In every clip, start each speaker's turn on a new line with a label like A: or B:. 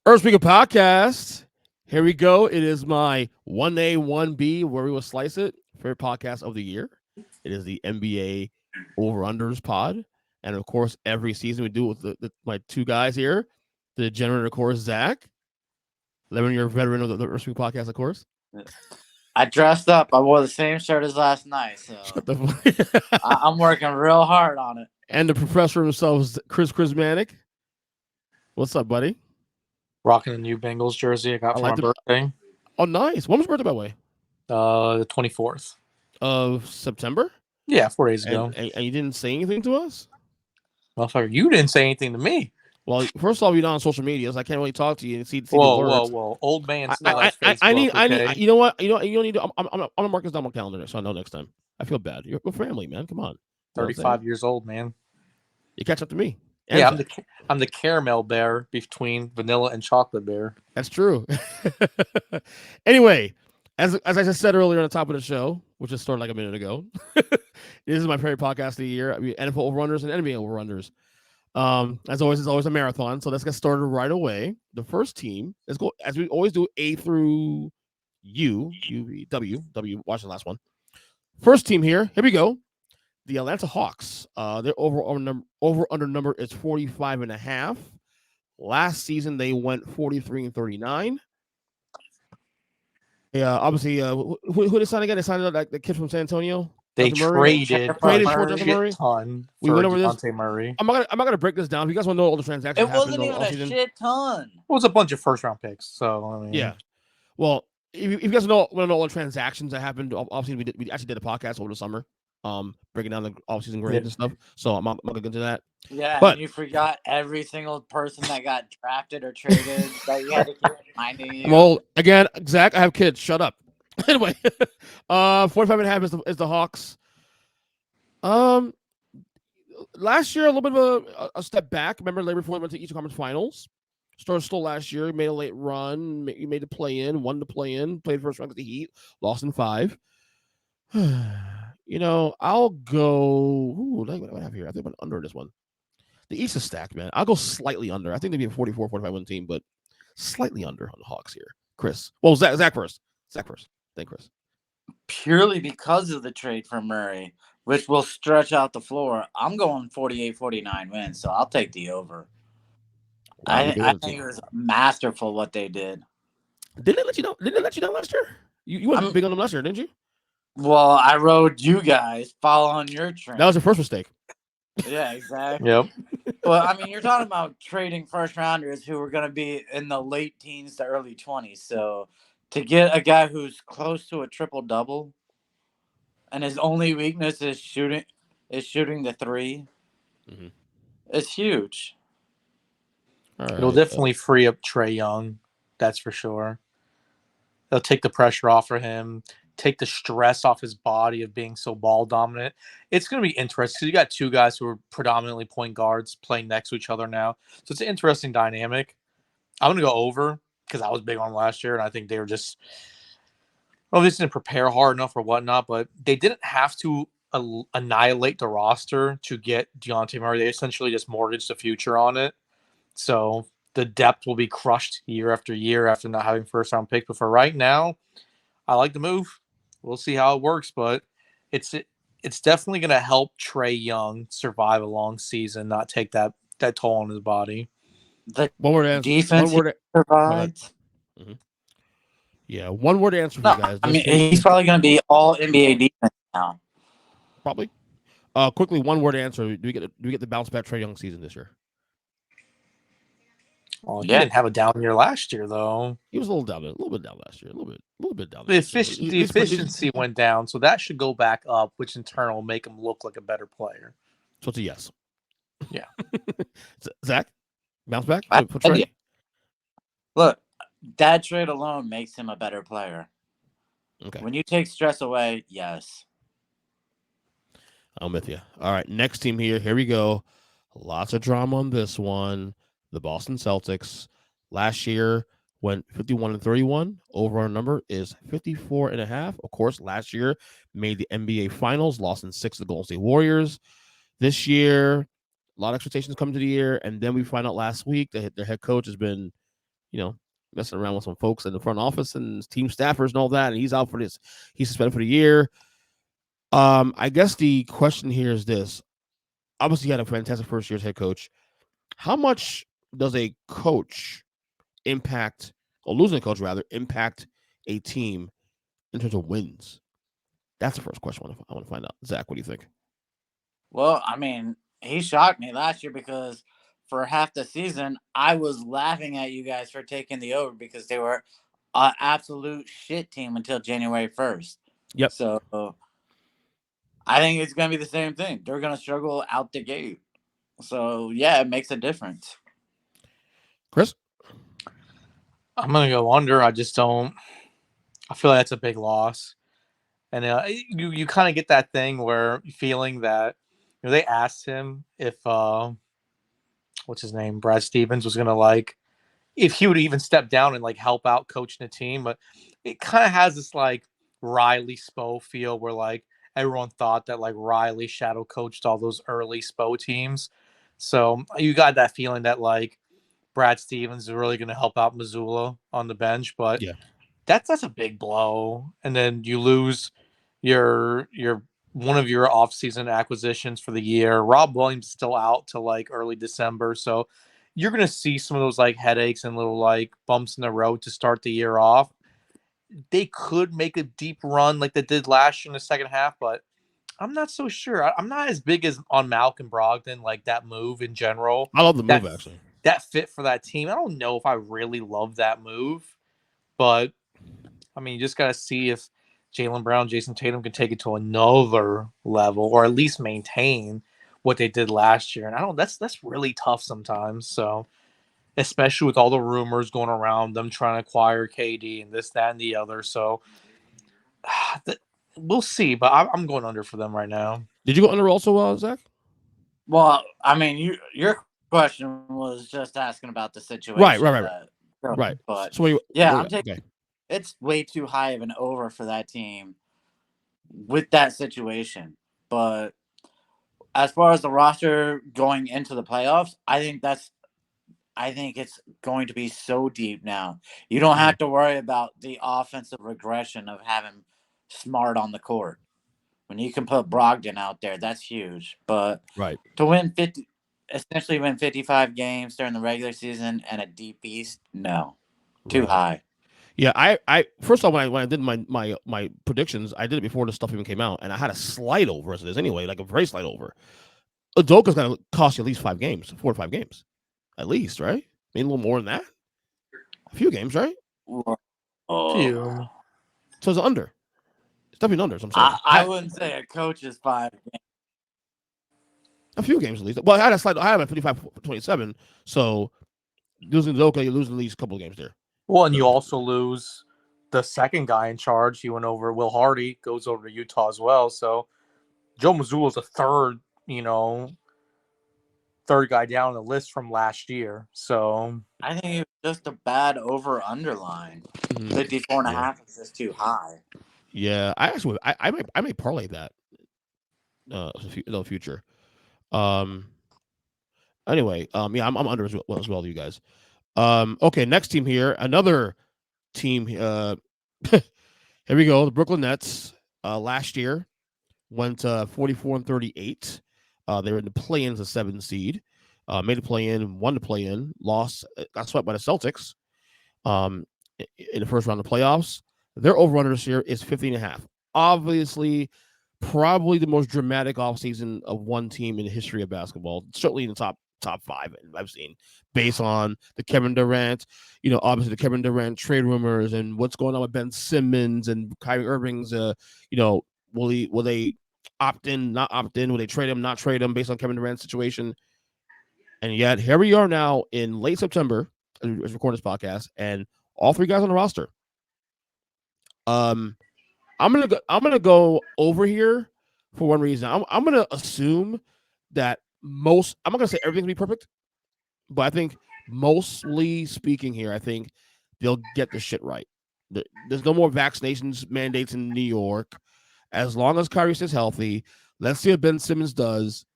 A: Earnestly podcast. Here we go. It is my 1A, 1B, where we will slice it. Favorite podcast of the year. It is the NBA Over-Unders pod. And of course, every season we do it with my two guys here. The degenerate, of course, Zach. 11-year veteran of the Earnestly podcast, of course.
B: I dressed up. I wore the same shirt as last night, so I'm working real hard on it.
A: And the professor himself is Chris Chrismanic. What's up, buddy?
C: Rocking a new Bengals jersey I got for my birthday.
A: Oh, nice. When was your birthday, by the way?
C: The 24th.
A: Of September?
C: Yeah, 4 days ago.
A: And you didn't say anything to us?
C: Motherfucker, you didn't say anything to me.
A: Well, first of all, you're not on social media, so I can't really talk to you and see
C: whoa. Old man still has Facebook,
A: I need,
C: okay?
A: you know what? You don't need to, I'm gonna mark this down on my calendar so I know next time. I feel bad. You're family, man. Come on.
C: 35 years old, man.
A: You catch up to me.
C: Yeah, I'm the caramel bear between vanilla and chocolate bear.
A: That's true. Anyway, as I just said earlier on the top of the show, which just started like a minute ago, this is my favorite podcast of the year. I mean, NFL Over-Unders and NBA Over-Unders. As always, it's always a marathon. So let's get started right away. The first team, let's go as we always do, A through U, W. Watch the last one. First team here we go. The Atlanta Hawks. Their over-under number is 45.5. Last season they went 43-39. Yeah, obviously, who they signed again? They signed like the kid from San Antonio.
C: They traded for
A: Murray.
C: Ton.
A: We went over this.
C: Murray.
A: I'm not gonna break this down. If you guys want to know all the transactions,
B: It wasn't even a shit ton.
C: It was a bunch of first round picks. So I mean,
A: yeah. Well, if you guys want to know all the transactions that happened, obviously we actually did a podcast over the summer, breaking down the offseason grades and stuff. So I'm not gonna get into that.
B: Yeah,
A: but
B: and you forgot every single person that got drafted or traded that you had to keep reminding you.
A: Well, again, Zach, I have kids. Shut up. Anyway, 45.5 is the Hawks. Last year a little bit of a step back. Remember, they went to Eastern Conference Finals. Started slow last year. Made a late run. You made the play in. Won the play in. Played first round with the Heat. Lost in 5. I'll go. What do I have here? I think I'm under this one. The East is stacked, man. I'll go slightly under. I think they'd be a 44-45 win team, but slightly under on the Hawks here. Chris. Well, Zach first. Then Chris.
B: Purely because of the trade for Murray, which will stretch out the floor. I'm going 48-49 wins, so I'll take the over. Wow, I think it was masterful what they did.
A: Didn't they let you know? Didn't they let you down last year? You went big on them last year, didn't you?
B: Well, I rode you guys following your train.
A: That was your first mistake.
B: Yeah, exactly.
C: Yep.
B: Well, I mean, you're talking about trading first rounders who are going to be in the late teens to early 20s. So to get a guy who's close to a triple double, and his only weakness is shooting the three, it's huge.
A: All right.
C: It'll definitely free up Trae Young. That's for sure. They'll take the pressure off of him. Take the stress off his body of being so ball dominant. It's going to be interesting because you got two guys who are predominantly point guards playing next to each other now. So it's an interesting dynamic. I'm going to go over because I was big on them last year, and I think they were just they didn't prepare hard enough or whatnot, but they didn't have to annihilate the roster to get Dejounte Murray. They essentially just mortgaged the future on it. So the depth will be crushed year after year after not having first-round picks. But for right now, I like the move. We'll see how it works, but it's definitely going to help Trae Young survive a long season, not take that toll on his body.
B: The defense provides.
A: Mm-hmm. Yeah, one word answer for you guys.
B: I mean, he's probably going to be all NBA defense now.
A: Probably. Quickly, one word answer. Do we get the bounce back Trae Young season this year?
C: Oh, he didn't have a down year last year, though.
A: He was a little bit down last year. A little bit down.
C: The efficiency went down, so that should go back up, which in turn will make him look like a better player.
A: So it's a yes.
C: Yeah.
A: Zach, bounce back for
B: Trae? Look, that trade alone makes him a better player.
A: Okay.
B: When you take stress away, yes.
A: I'm with you. All right, next team here. Here we go. Lots of drama on this one. The Boston Celtics last year went 51-31. Overall number is 54.5. Of course, last year made the NBA Finals, lost in 6 to the Golden State Warriors. This year, a lot of expectations coming to the year, and then we find out last week that their head coach has been messing around with some folks in the front office and team staffers and all that, and he's out for this. He's suspended for the year. I guess the question here is this. Obviously, he had a fantastic first year as head coach. How much does a coach impact, or losing a coach rather, impact a team in terms of wins? That's the first question I want to find out. Zach, what do you think?
B: Well, I mean, he shocked me last year because for half the season, I was laughing at you guys for taking the over because they were an absolute shit team until January 1st.
A: Yep.
B: So I think it's going to be the same thing. They're going to struggle out the gate. So, yeah, it makes a difference.
A: Chris?
C: I'm going to go under. I just don't. I feel like that's a big loss. And you kind of get that thing where feeling that they asked him if what's his name, Brad Stevens, was gonna if he would even step down and help out coaching the team, but it kind of has this Riley Spo feel where everyone thought that Riley shadow coached all those early Spo teams, so you got that feeling that Brad Stevens is really gonna help out Missoula on the bench, but
A: yeah.
C: That's a big blow, and then you lose your one of your offseason acquisitions for the year. Rob Williams is still out till early December, so you're gonna see some of those headaches and little bumps in the road to start the year off. They could make a deep run like they did last year in the second half, but I'm not so sure. I'm not as big as on Malcolm Brogdon, that move in general.
A: I love the move, actually.
C: That fit for that team. I don't know if I really love that move, but I mean, you just got to see if Jaylen Brown, Jason Tatum can take it to another level or at least maintain what they did last year. And that's really tough sometimes. So, especially with all the rumors going around them trying to acquire KD and this, that, and the other. So, we'll see. But I'm going under for them right now.
A: Did you go under also, Zach?
B: Well, I mean, your question was just asking about the situation.
A: Right.
B: But
A: so
B: I'm taking. Okay. It's way too high of an over for that team with that situation. But as far as the roster going into the playoffs, I think it's going to be so deep now. You don't have to worry about the offensive regression of having Smart on the court. When you can put Brogdon out there, that's huge. But to essentially win 55 games during the regular season and a deep East, no. Too high.
A: Yeah, I first off when I did my predictions, I did it before the stuff even came out, and I had a slight over as it is anyway, a very slight over. Udoka's gonna cost you at least 4 to 5 games, at least, right? Maybe a little more than that. A few games, right?
C: Few.
A: So it's under. It's definitely under. So I'm saying.
B: I wouldn't say a coach is 5 games.
A: A few games at least. Well, I had a 55-27. So losing Udoka, you're losing at least a couple of games there.
C: Well, and you also lose the second guy in charge. He went over. Will Hardy goes over to Utah as well. So Joe Mazzulla is a third guy down the list from last year. So
B: I think it was just a bad over underline. 54.5 is just too high.
A: Yeah, I actually I may parlay that in the future. Anyway, yeah, I'm under as well, you guys. Okay, next team here. Another team. Here we go. The Brooklyn Nets. Last year went 44-38. They were in the play-ins, a 7 seed. Made a play-in, won the play-in, lost, got swept by the Celtics. In the first round of playoffs. Their over-under this year is 50.5. Obviously, probably the most dramatic offseason of one team in the history of basketball. Certainly in the top 5 I've seen, based on the Kevin Durant, obviously the Kevin Durant trade rumors and what's going on with Ben Simmons and Kyrie Irving's. Will they opt in, not opt in? Will they trade him, not trade him, based on Kevin Durant's situation? And yet here we are now in late September as we record this podcast, and all 3 guys on the roster. I'm gonna go over here for one reason. I'm gonna assume that I'm not gonna say everything's gonna be perfect, but I think mostly speaking here, I think they'll get the shit right. There's no more vaccinations mandates in New York. As long as Kyrie stays healthy, let's see what Ben Simmons does.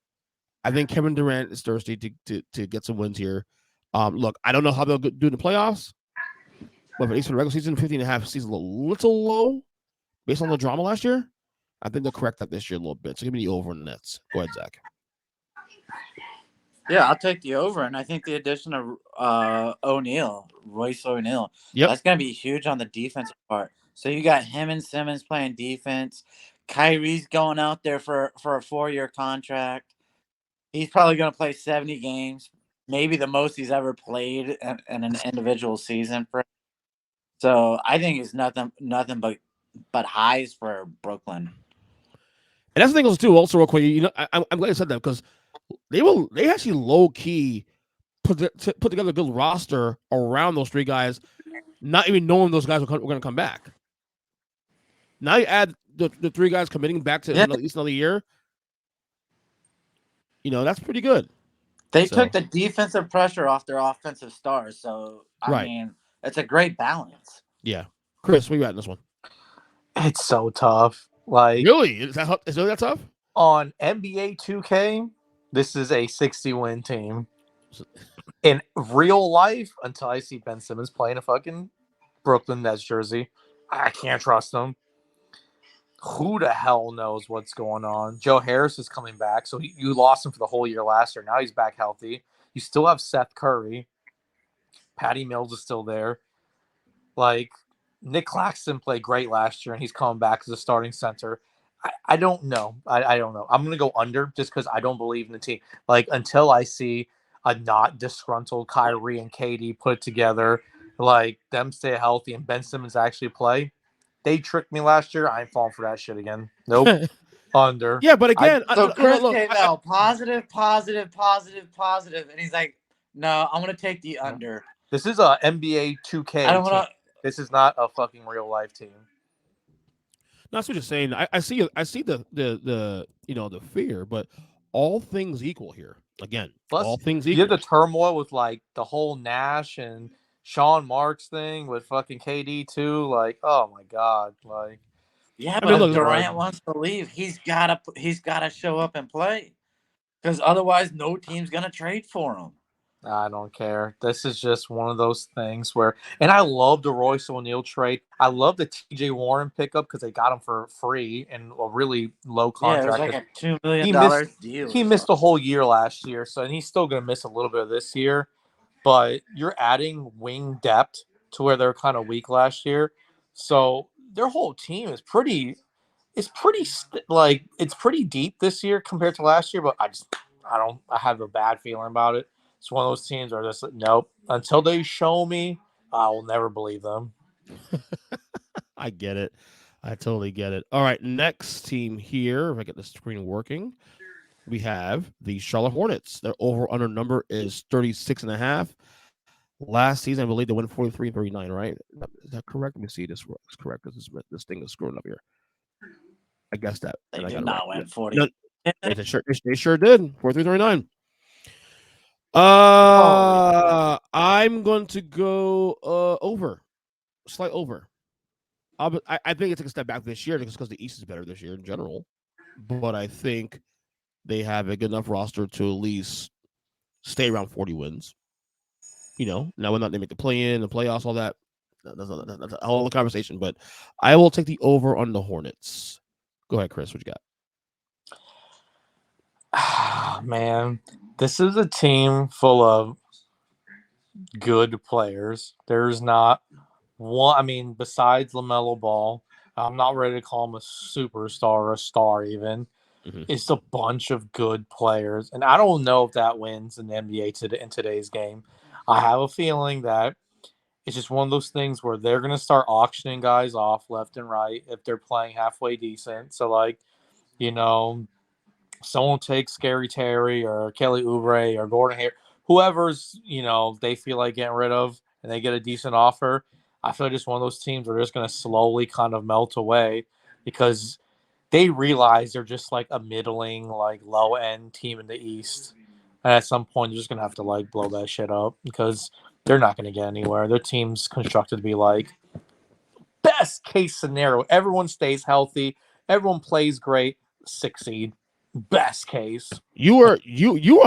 A: I think Kevin Durant is thirsty to get some wins here. Look, I don't know how they'll do in the playoffs. But at least for the regular season, 15.5 seems a little low based on the drama last year. I think they'll correct that this year a little bit. So give me the over on the Nets. Go ahead, Zach.
B: Yeah, I'll take the over, and I think the addition of Royce O'Neal, that's going to be huge on the defensive part. So you got him and Simmons playing defense. Kyrie's going out there for a 4-year contract. He's probably going to play 70 games, maybe the most he's ever played in an individual season. So I think it's nothing but highs for Brooklyn.
A: And that's the thing also too. Also, real quick, I'm glad you said that because they actually low key put together a good roster around those three guys, not even knowing those guys were going to come back. Now you add the three guys committing back to at least another year. That's pretty good.
B: They took the defensive pressure off their offensive stars, so I mean, it's a great balance.
A: Yeah, Chris, where you at in this one?
C: It's so tough. Like,
A: really, is it really that tough?
C: On NBA 2K, this is a 60-win team. In real life, until I see Ben Simmons playing a fucking Brooklyn Nets jersey, I can't trust him. Who the hell knows what's going on? Joe Harris is coming back, so you lost him for the whole year last year. Now he's back healthy. You still have Seth Curry. Patty Mills is still there. Like, Nick Claxton played great last year, and he's coming back as a starting center. I don't know. I don't know. I'm going to go under just because I don't believe in the team. Like, until I see a not disgruntled Kyrie and KD put it together, like, them stay healthy and Ben Simmons actually play, they tricked me last year. I ain't falling for that shit again. Nope. Under.
A: Yeah, but again,
B: Chris came out positive, and he's like, "No, I'm gonna take the under."
C: This is a NBA 2K.
B: I don't want to.
C: This is not a fucking real life team.
A: That's what you're saying. I see the the fear, but all things equal here. Again,
C: plus,
A: all things equal.
C: You have the turmoil with like the whole Nash and Sean Marks thing with fucking KD too. Like, oh my god, like.
B: Yeah, but if Durant wants to leave, he's gotta show up and play, because otherwise, no team's gonna trade for him.
C: I don't care. This is just one of those things where, and I love the Royce O'Neal trade. I love the TJ Warren pickup because they got him for free and a really low contract.
B: Yeah, it was like a $2 million deal.
C: He missed a whole year last year, so and he's still going to miss a little bit of this year. But you're adding wing depth to where they're kind of weak last year, so their whole team is pretty. It's pretty deep this year compared to last year. But I have a bad feeling about it. It's one of those teams where just like, nope. Until they show me, I will never believe them.
A: I get it. I totally get it. All right, next team here. If I get the screen working, we have the Charlotte Hornets. Their over-under number is 36.5. Last season, I believe they went 43-39, right? Is that correct? Let me see this is correct because this thing is screwing up here. I guess that.
B: They did not win 40.
A: No, they sure did. 43-39. I'm going to go over, slight over. I think it took a step back this year because the East is better this year in general, but I think they have a good enough roster to at least stay around 40 wins. Now whether or not they make the play-in, the playoffs, all that, that's a whole other conversation. But I will take the over on the Hornets. Go ahead, Chris. What you got?
C: Man, this is a team full of good players. There's not one. I mean, besides LaMelo Ball, I'm not ready to call him a superstar or a star even. Mm-hmm. It's a bunch of good players. And I don't know if that wins in the NBA in today's game. I have a feeling that it's just one of those things where they're going to start auctioning guys off left and right if they're playing halfway decent. So, like, someone takes Scary Terry or Kelly Oubre or Gordon Hayward, whoever's, they feel like getting rid of and they get a decent offer. I feel like just one of those teams where they're just going to slowly kind of melt away because they realize they're just like a middling, like low-end team in the East. And at some point, you're just going to have to like blow that shit up because they're not going to get anywhere. Their team's constructed to be like best case scenario. Everyone stays healthy. Everyone plays great. 6 seed. Best case.
A: You were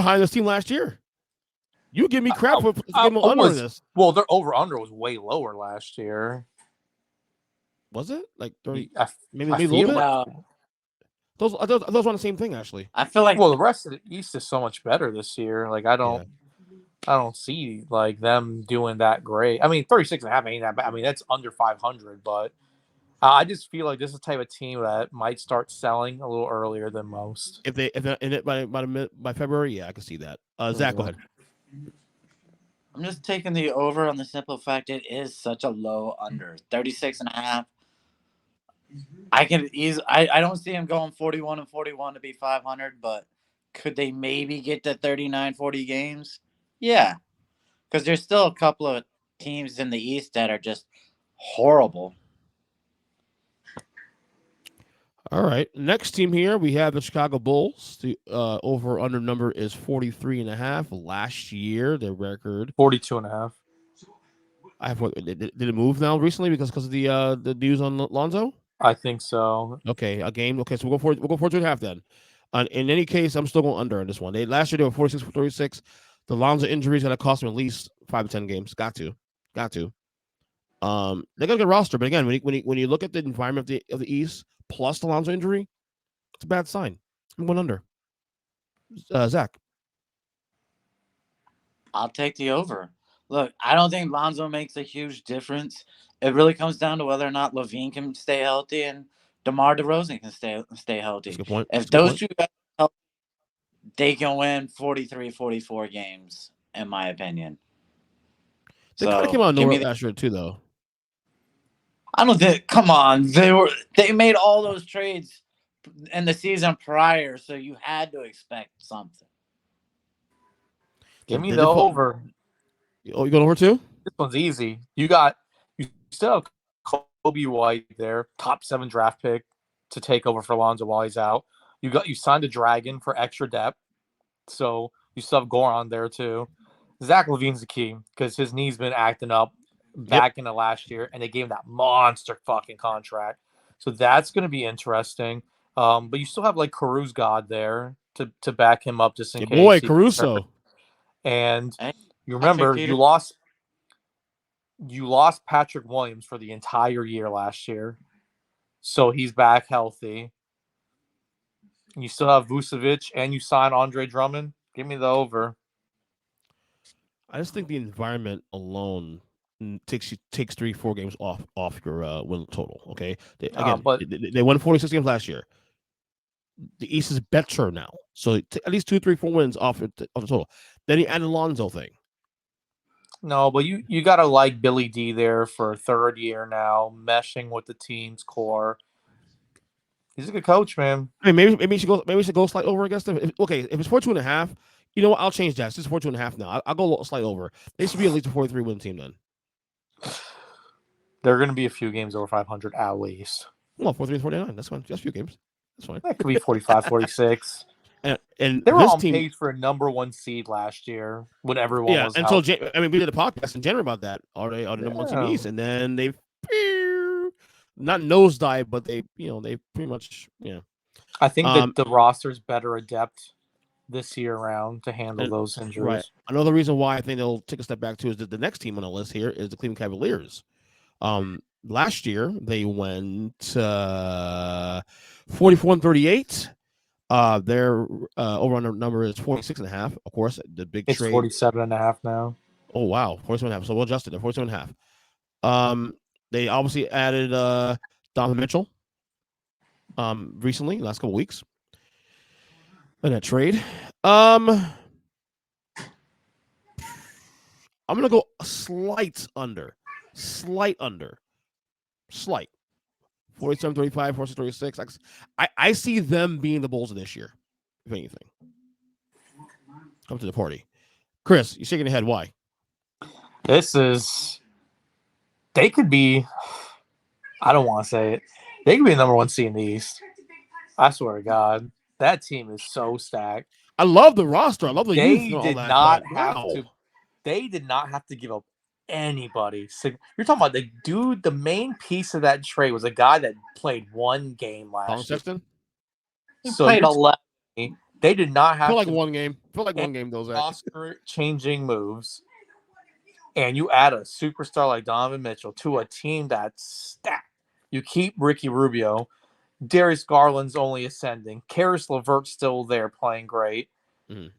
A: high on this team last year. You give me crap for giving under
C: almost,
A: this.
C: Well, their over-under was way lower last year.
A: Was it like 30?
C: I
A: Maybe a
C: feel
A: little bit.
B: No,
A: Those were on the same thing actually.
B: I feel like
C: well, the rest of the East is so much better this year. Like I don't see like them doing that great. I mean, 36.5 ain't that bad. I mean, that's under 500, but I just feel like this is the type of team that might start selling a little earlier than most.
A: If they're in it by February, yeah, I can see that. Zach, go ahead.
B: I'm just taking the over on the simple fact it is such a low under 36.5. I don't see him going 41-41 to be 500, but could they maybe get to 39-40 games? Yeah, because there's still a couple of teams in the East that are just horrible.
A: All right. Next team here, we have the Chicago Bulls. The over-under number is 43.5. Last year, their record
C: 42.5.
A: Did it move now recently because of the news on Lonzo?
C: I think so.
A: Okay, a game. Okay, so we'll go 42.5 then. In any case, I'm still going under on this one. Last year they were 46-36. The Lonzo injuries gonna cost them at least 5 to 10 games. Got to. They're gonna get a roster, but again, when you look at the environment of the East plus the Lonzo injury, it's a bad sign. I'm going under. Zach,
B: I'll take the over. Look, I don't think Lonzo makes a huge difference. It really comes down to whether or not LaVine can stay healthy and DeMar DeRozan can stay healthy.
A: that's a good point.
B: If those two guys are healthy, they can win 43-44 games, in my opinion.
A: They kind of came out of nowhere last year too, though.
B: I don't think. Come on, they made all those trades in the season prior, so you had to expect something.
C: Give me the over.
A: Oh, you going over too?
C: This one's easy. You still have Kobe White there, top 7 draft pick to take over for Lonzo while he's out. You signed a Dragon for extra depth, so you still have Goran there too. Zach LaVine's the key because his knee's been acting up back into last year, and they gave him that monster fucking contract. So that's going to be interesting. But you still have like Caruso God there to back him up just in case.
A: Boy, Caruso.
C: And you remember you lost Patrick Williams for the entire year last year. So he's back healthy. You still have Vucevic and you sign Andre Drummond. Give me the over.
A: I just think the environment alone takes 3-4 games off your win total. Okay, they won 46 games last year. The East is better now, so at least 2, 3, 4 wins off the total. Then you add the Lonzo thing.
C: No, but you gotta like Billy D there for a third year now, meshing with the team's core. He's a good coach, man.
A: I mean, maybe we should go slight over against them. If it's 42.5, you know what? I'll change that. It's just 42.5 now. I'll go slight over. They should be at least a 43 win team then.
C: They're going to be a few games over 500 at least.
A: Well, 43 and 49. That's fine. Just a few games. That's fine.
C: That could be 45, 46.
A: And
C: they were on pace for a number 1 seed last year when everyone was
A: until we did a podcast in January about that. Are the number 1 seed East? And then they not nosedive, but they pretty much
C: I think that the roster's better adept this year around to handle those injuries.
A: Right. Another reason why I think they'll take a step back too is that the next team on the list here is the Cleveland Cavaliers. Last year they went 44-38. Their over-under number is 46.5. Of course, the big
C: it's
A: trade.
C: 47.5 now.
A: Oh wow, 47.5. So we'll adjust it. 47.5. They obviously added Donovan Mitchell recently, last couple weeks. In that trade. I'm gonna go a slight under. 47-35, 46-36. I see them being the Bulls of this year, if anything. Come to the party. Chris, you're shaking your head. Why?
C: They could be, I don't want to say it. They could be the number 1 seed in the East. I swear to God. That team is so stacked.
A: I love the roster. I love the youth.
C: They did not have to give up anybody. So you're talking about the main piece of that trade was a guy that played 1 game last year.
B: He played 11.
C: They did not have
A: Feel like
C: to
A: one game. Feel like one game though, Zach.
C: Oscar-changing moves, and you add a superstar like Donovan Mitchell to a team that's stacked. You keep Ricky Rubio. Darius Garland's only ascending. Karis LeVert's still there playing great.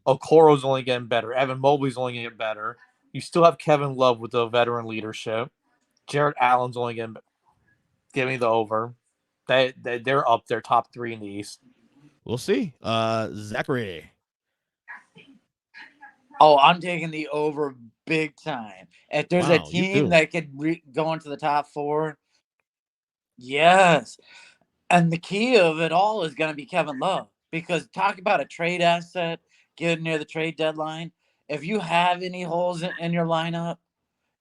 C: Okoro's only getting better. Evan Mobley's only getting better. You still have Kevin Love with the veteran leadership. Jared Allen's only getting better. Give me the over. They're up there, top 3 in the East.
A: We'll see. Zachary.
B: Oh, I'm taking the over big time. If there's a team that could go into the top 4, yes. And the key of it all is going to be Kevin Love. Because talk about a trade asset getting near the trade deadline. If you have any holes in your lineup,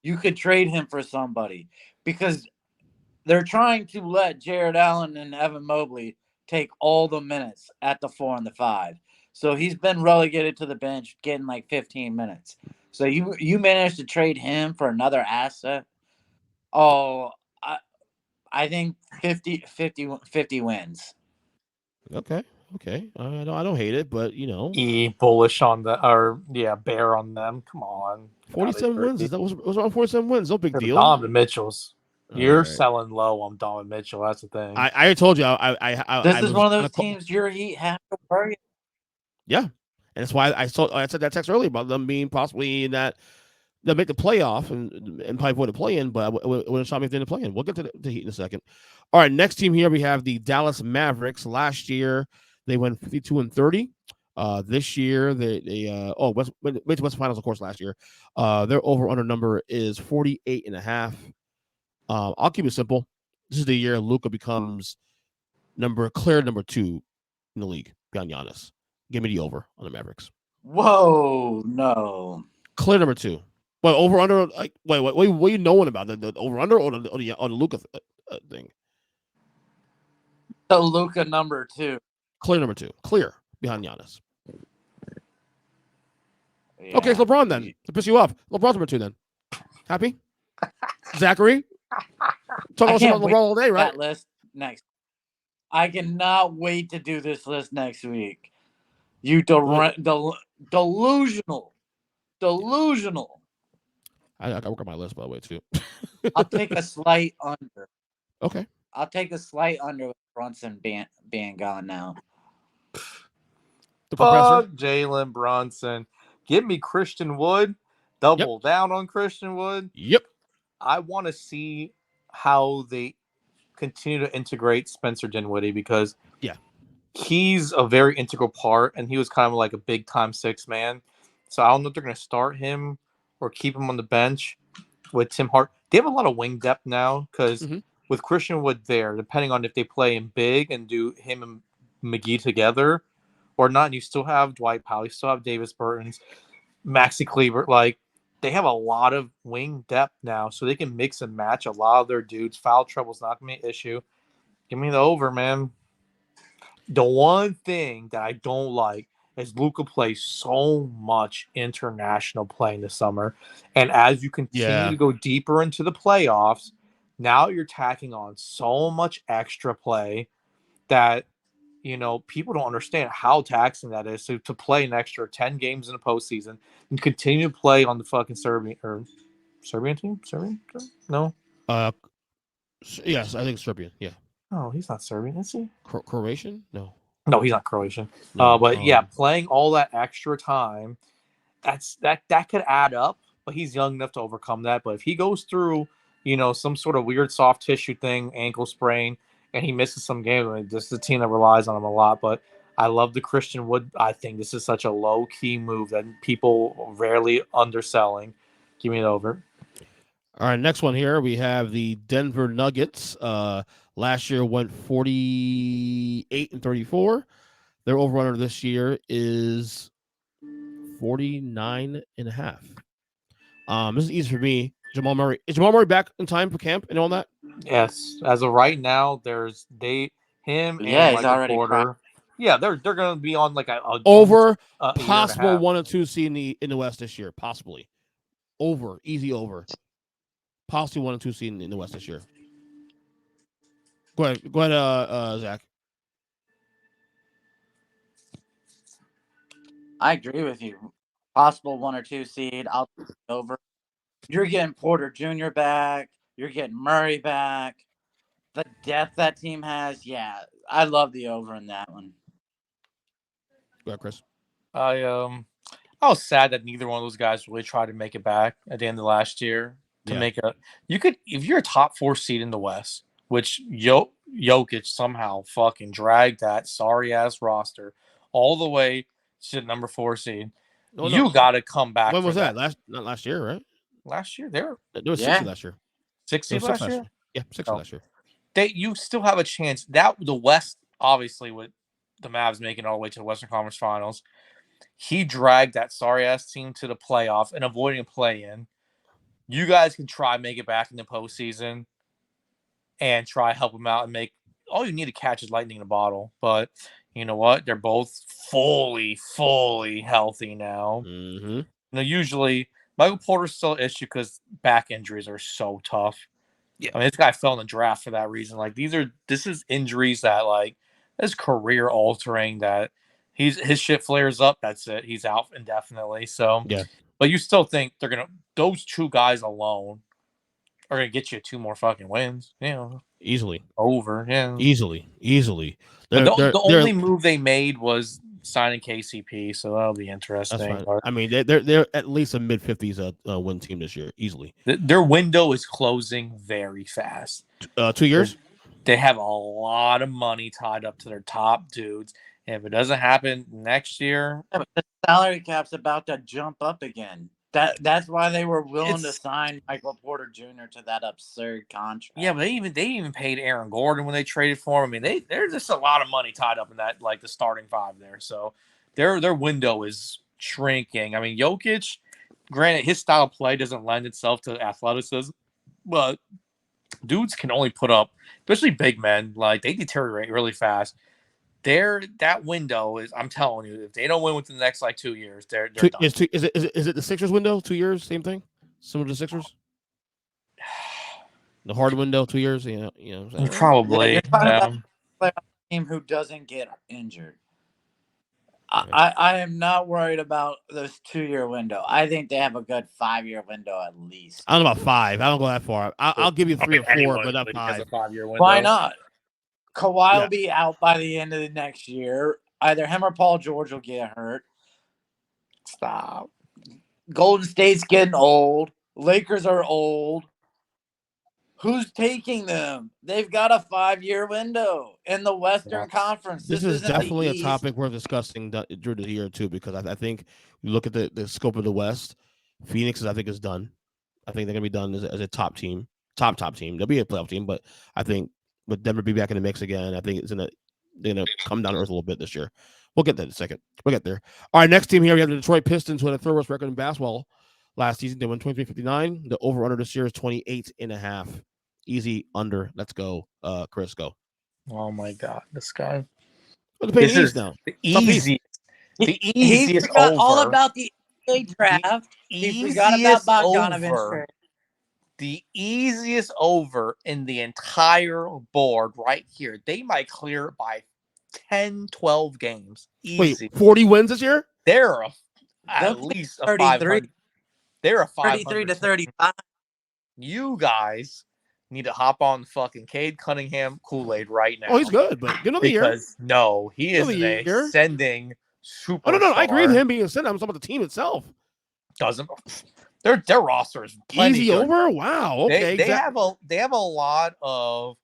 B: you could trade him for somebody. Because they're trying to let Jared Allen and Evan Mobley take all the minutes at the 4 and the 5. So he's been relegated to the bench, getting like 15 minutes. So you managed to trade him for another asset. Oh, I think 50 wins.
A: Okay. I don't hate it, but
C: bullish on bear on them. Come on.
A: 47 wins. That was around 47 wins. No big deal.
C: Donovan Mitchell's. You're selling low on Donovan Mitchell. That's the thing.
A: I told you.
B: This is one of those teams your Heat have to worry.
A: Yeah, and that's why I said that text earlier about them being possibly in that they'll make the playoff and probably avoid the play-in, but it wouldn't stop me if they didn't play in. We'll get to the Heat in a second. All right, next team here we have the Dallas Mavericks. Last year they went 52-30. This year they went to West Finals, of course, last year. Their over-under number is 48.5. I'll keep it simple. This is the year Luka becomes clear number 2 in the league behind Giannis. Give me the over on the Mavericks.
B: Whoa, no.
A: Clear number 2. Well, over under, like, what are you knowing about the over under or the Luka thing?
B: The Luka number 2.
A: Clear number 2. Clear behind Giannis. Yeah. Okay, it's LeBron then. To piss you off. LeBron's number 2 then. Happy? Zachary? Talking about LeBron all day, right?
B: That list next. I cannot wait to do this list next week. You delusional.
A: I work on my list, by the way, too.
B: I'll take a slight under.
A: Okay.
B: I'll take a slight under with Brunson being gone now.
C: Fuck Jalen Brunson. Give me Christian Wood. Double down on Christian Wood.
A: Yep.
C: I want to see how they continue to integrate Spencer Dinwiddie because he's a very integral part, and he was kind of like a big-time 6 man. So I don't know if they're going to start him or keep him on the bench with Tim Hart. They have a lot of wing depth now because with Christian Wood there, depending on if they play him big and do him and McGee together or not, and you still have Dwight Powell, you still have Davis Bertans, Maxi Kleber. Like, they have a lot of wing depth now, so they can mix and match a lot of their dudes. Foul trouble's not going to be an issue. Give me the over, man. The one thing that I don't like is Luka plays so much international play in the summer. And as you continue to go deeper into the playoffs, now you're tacking on so much extra play that, people don't understand how taxing that is. So to play an extra 10 games in the postseason and continue to play on the fucking Serbian team? Serbian? No?
A: Yes, I think Serbian, yeah.
C: Oh, he's not Serbian, is he?
A: Croatian? No,
C: he's not Croatian.
A: No,
C: playing all that extra time, that could add up. But he's young enough to overcome that. But if he goes through, some sort of weird soft tissue thing, ankle sprain, and he misses some games, this is a team that relies on him a lot. But I love the Christian Wood. I think this is such a low key move that people rarely underselling. Give me it over.
A: All right, next one here. We have the Denver Nuggets. Last year went 48-34. Their over-under this year is 49.5. This is easy for me. Jamal Murray. Is Jamal Murray back in time for camp and all that?
C: Yes. As of right now, there's him and Michael Porter. Yeah, they're going to be on like a
A: over possible 1 or 2 seed in the West this year. Possibly. Over. Easy over. Possibly 1 or 2 seed in the West this year. Go ahead, Zach.
B: I agree with you. Possible 1 or 2 seed. I'll take it over. You're getting Porter Jr. back. You're getting Murray back. The depth that team has, yeah, I love the over in that one.
A: Go ahead, Chris.
C: I was sad that neither one of those guys really tried to make it back at the end of last year to make a. You could, if you're a top 4 seed in the West, which Jokic somehow fucking dragged that sorry ass roster all the way to number 4 seed. You got to come back.
A: When was that? Not last year, right?
C: Last year, there
A: was 60 last year.
C: 60 last year.
A: Yeah, 60 last year.
C: You still have a chance. That the West, obviously, with the Mavs making it all the way to the Western Conference Finals, he dragged that sorry ass team to the playoff and avoiding a play-in. You guys can try make it back in the postseason and try help them out and make. All you need to catch is lightning in a bottle. But you know what? They're both fully healthy now.
A: Mm-hmm.
C: Usually Michael Porter's still an issue because back injuries are so tough.
A: Yeah.
C: I mean, this guy fell in the draft for that reason. Like this is injuries that like is career altering. That his shit flares up. That's it. He's out indefinitely. So
A: yeah.
C: But you still think those 2 guys alone are gonna get you 2 more fucking wins.
A: Easily.
C: Over. Yeah.
A: Easily.
C: The only move they made was signing KCP, so that'll be interesting.
A: That's fine. I mean, they're at least a mid-50s win team this year, easily.
C: Their window is closing very fast.
A: 2 years?
C: They have a lot of money tied up to their top dudes. And if it doesn't happen next year,
B: but the salary cap's about to jump up again. That's why they were willing to sign Michael Porter Jr. to that absurd contract.
C: Yeah, but they even paid Aaron Gordon when they traded for him. I mean, there's just a lot of money tied up in that, like the starting 5 there. So their window is shrinking. I mean, Jokic, granted, his style of play doesn't lend itself to athleticism, but dudes can only put up, especially big men, like they deteriorate really fast. That window is, I'm telling you, if they don't win within the next like 2 years, they're done.
A: Is it the Sixers window? 2 years, same thing, similar to the Sixers. The hard window, 2 years.
C: Probably.
B: About a team who doesn't get injured. I am not worried about this 2-year window. I think they have a good 5-year window at least.
A: I don't know about 5. I don't go that far. I'll give you 3 or 4, but not 5.
C: A 5-year window.
B: Why not? Kawhi will be out by the end of the next year. Either him or Paul George will get hurt. Stop. Golden State's getting old. Lakers are old. Who's taking them? They've got a 5-year window in the Western Conference.
A: This is definitely a topic worth discussing, Drew, here too, because I think you look at the scope of the West. Phoenix, I think, is done. I think they're going to be done as a top team, top team. They'll be a playoff team, but I think with Denver be back in the mix again, I think they're gonna come down to earth a little bit this year. We'll get that in a second. We'll get there. All right, next team here we have the Detroit Pistons, who had a 3rd worst record in basketball last season. They won 23-59. The over under this year is 28.5. Easy under. Let's go, Chris. Go.
C: Oh my God, this guy.
A: Well, this is now
C: the easiest. The easiest.
B: He forgot all about the NBA draft. He forgot about Bogdanovich trade.
C: The easiest over in the entire board right here. They might clear it by 10, 12 games. Easy.
A: Wait, 40 wins this year?
C: They're at least a 500. They're a
B: 33 to 35.
C: You guys need to hop on the fucking Cade Cunningham Kool-Aid right now.
A: Oh, he's good, but give him the year.
C: No, he is an ascending superstar.
A: Oh, no, I agree with him being ascending. I'm talking about the team itself.
C: Doesn't their roster is plenty
A: easy
C: good.
A: Over? Wow. Okay.
C: They have a lot of.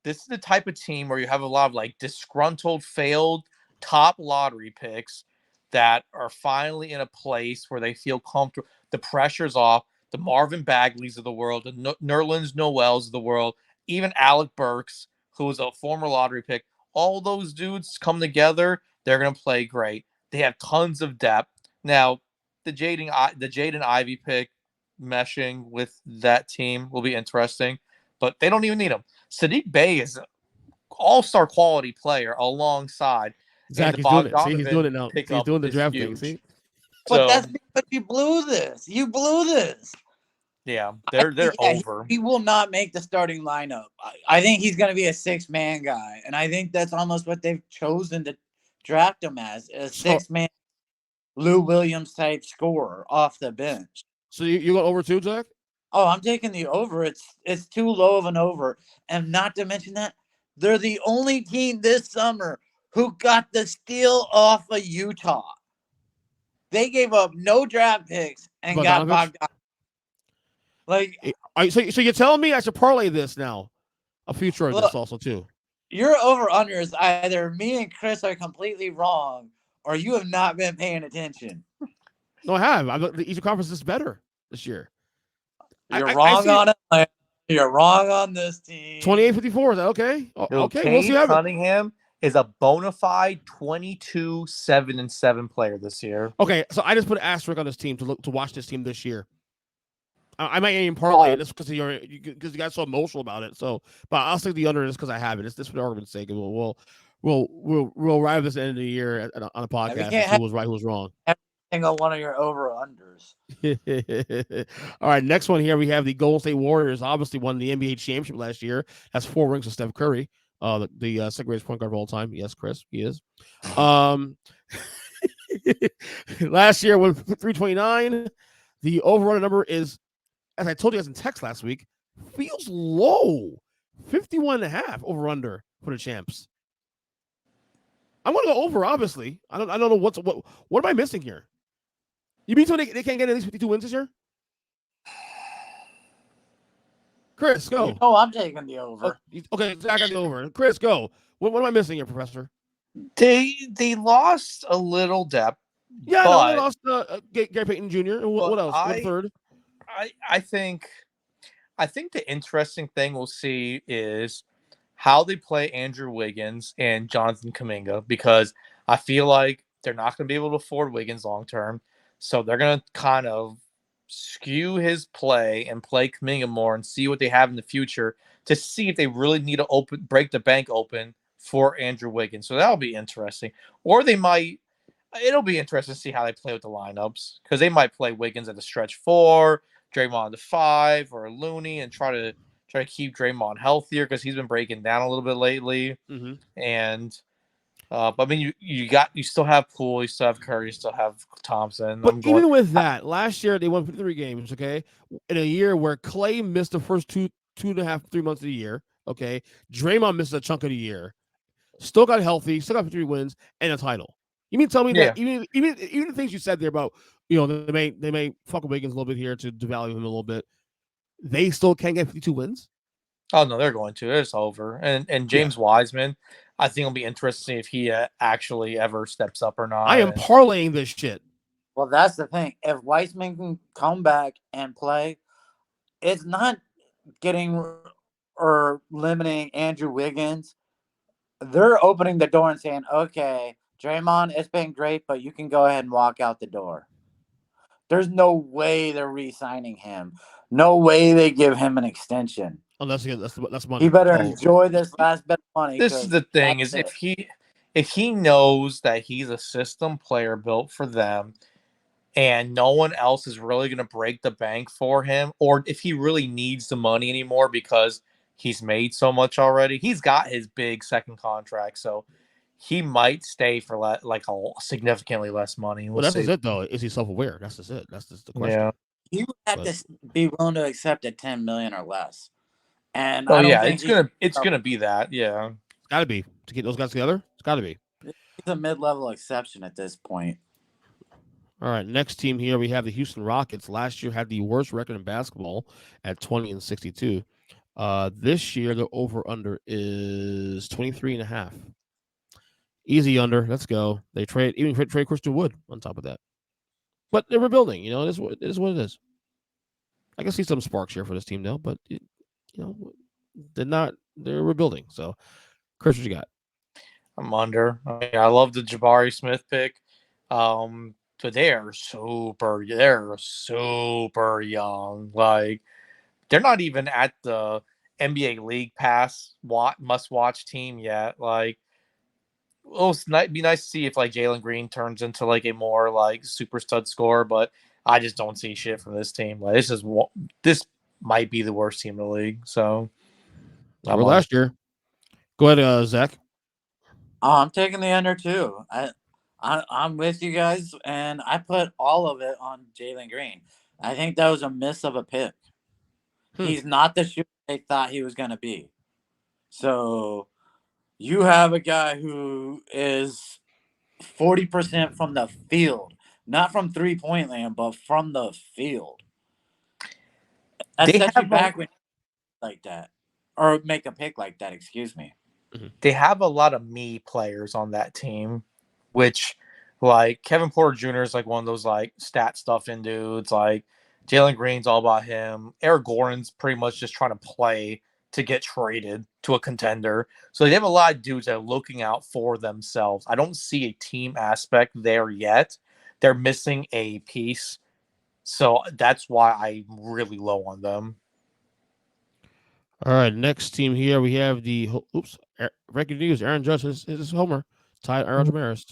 C: This is the type of team where you have a lot of like disgruntled, failed top lottery picks that are finally in a place where they feel comfortable. The pressure's off. The Marvin Bagleys of the world, the Nerlens Noels of the world, even Alec Burks, who was a former lottery pick. All those dudes come together. They're going to play great. They have tons of depth. Now, the Jaden Ivey pick meshing with that team will be interesting, but they don't even need him. Sadiq Bey is an all-star quality player alongside.
A: Zach, he's doing it. See, he's doing it now. He's doing the draft thing. See,
B: but that's because you blew this. You blew this.
C: Yeah, they're over.
B: He will not make the starting lineup. I think he's going to be a 6-man guy, and I think that's almost what they've chosen to draft him as, a 6-man. Lou Williams type scorer off the bench.
A: So you go over too, Zach?
B: Oh, I'm taking the over. It's too low of an over. And not to mention that, they're the only team this summer who got the steal off of Utah. They gave up no draft picks and got Bogdanovich. Like,
A: so you're telling me I should parlay this now? A future of this also too.
B: Your over-under is either me and Chris are completely wrong or you have not been paying attention.
A: No, I have. The Eastern Conference is better this year.
B: You're wrong on it. You're wrong on this team.
A: 28-54. Is that okay?
C: Dude,
A: okay.
C: Cade Cunningham is a bona fide 22-7-7 player this year.
A: Okay, so I just put an asterisk on this team to watch this team this year. I might even parlay it just because you got so emotional about it. So, but I'll stick the under just because I have it. It's just for the argument's sake. And we'll arrive at this end of the year on a podcast and see who was right, who was wrong.
B: Every single one of your over-unders.
A: All right, next one here we have the Golden State Warriors. Obviously won the NBA championship last year. Has 4 rings with Steph Curry, the second greatest point guard of all time. Yes, Chris, he is. Last year with 329, the over-under number is, as I told you guys in text last week, feels low. 51.5 over-under for the champs. I want to go over, obviously. I don't know what am I missing here? You mean so they can't get at least 52 wins this year? Chris, go.
B: I'm taking the over.
A: Okay, Zach got the over. Chris, go. What am I missing here, Professor?
C: They lost a little depth.
A: Yeah, no, they lost Gary Payton Jr. And what else? What third?
C: I think the interesting thing we'll see is how they play Andrew Wiggins and Jonathan Kuminga, because I feel like they're not going to be able to afford Wiggins long term. So they're going to kind of skew his play and play Kuminga more and see what they have in the future to see if they really need to break the bank open for Andrew Wiggins. So that'll be interesting. Or it'll be interesting to see how they play with the lineups, because they might play Wiggins at the stretch 4, Draymond the 5, or Looney, and try to keep Draymond healthier because he's been breaking down a little bit lately.
A: Mm-hmm.
C: And but I mean, you still have Poole, you still have Curry, you still have Thompson.
A: But even with that, last year they won 53 games. Okay, in a year where Clay missed the first 2.5, 3 months of the year. Okay, Draymond missed a chunk of the year. Still got healthy, still got 53 wins and a title. You mean tell me that even the things you said there about, they may fuck with Wiggins a little bit here to devalue him a little bit, they still can't get 52 wins?
C: Oh no, they're going to. It's over. And James Wiseman, I think it'll be interesting if he actually ever steps up or not.
A: I am parlaying this shit.
B: Well, that's the thing. If Wiseman can come back and play, it's not getting or limiting Andrew Wiggins. They're opening the door and saying, okay, Draymond, it's been great, but you can go ahead and walk out the door. There's no way they're re-signing him. No way they give him an extension.
A: Unless that's money.
B: He better enjoy this last bit of money.
C: This is the thing: is if he knows that he's a system player built for them, and no one else is really going to break the bank for him, or if he really needs the money anymore because he's made so much already, he's got his big second contract, so he might stay for like a significantly less money.
A: Well, that's it though. Is he self-aware? That's just it. That's just the question.
C: Yeah.
B: He would have to be willing to accept a $10 million or less. And
C: it's gonna be that. Yeah,
A: it's gotta be to get those guys together. It's gotta be.
B: He's a mid-level exception at this point.
A: All right, next team here we have the Houston Rockets. Last year had the worst record in basketball at 20-62. This year the over/under is 23.5. Easy under. Let's go. They trade Christian Wood on top of that, but they're rebuilding. It is what it is. I can see some sparks here for this team though, but they're rebuilding. So, Chris, what you got?
C: I'm under. I love the Jabari Smith pick. So they're super young. Like, they're not even at the NBA League Pass must-watch team yet. Like, it'll be nice to see if like Jalen Green turns into like a more like super stud scorer, but I just don't see shit from this team. Like, this might be the worst team in the league. So,
A: last year. Go ahead, Zach.
B: I'm taking the under too. I'm with you guys, and I put all of it on Jalen Green. I think that was a miss of a pick. He's not the shooter they thought he was going to be. So you have a guy who is 40% from the field, not from 3-point land, but from the field. That
C: They
B: sets you
C: have
B: back when like that, or make a pick like that. Excuse me.
C: they have a lot of me players on that team, which like Kevin Porter Jr. is like one of those like stat stuffing dudes. Like Jalen Green's all about him. Eric Gordon's pretty much just trying to play to get traded to a contender. So they have a lot of dudes that are looking out for themselves. I don't see a team aspect there yet. They're missing a piece. So that's why I'm really low on them.
A: All right, next team here we have the breaking news. Aaron Judge his homer tied Aaron Ramirez.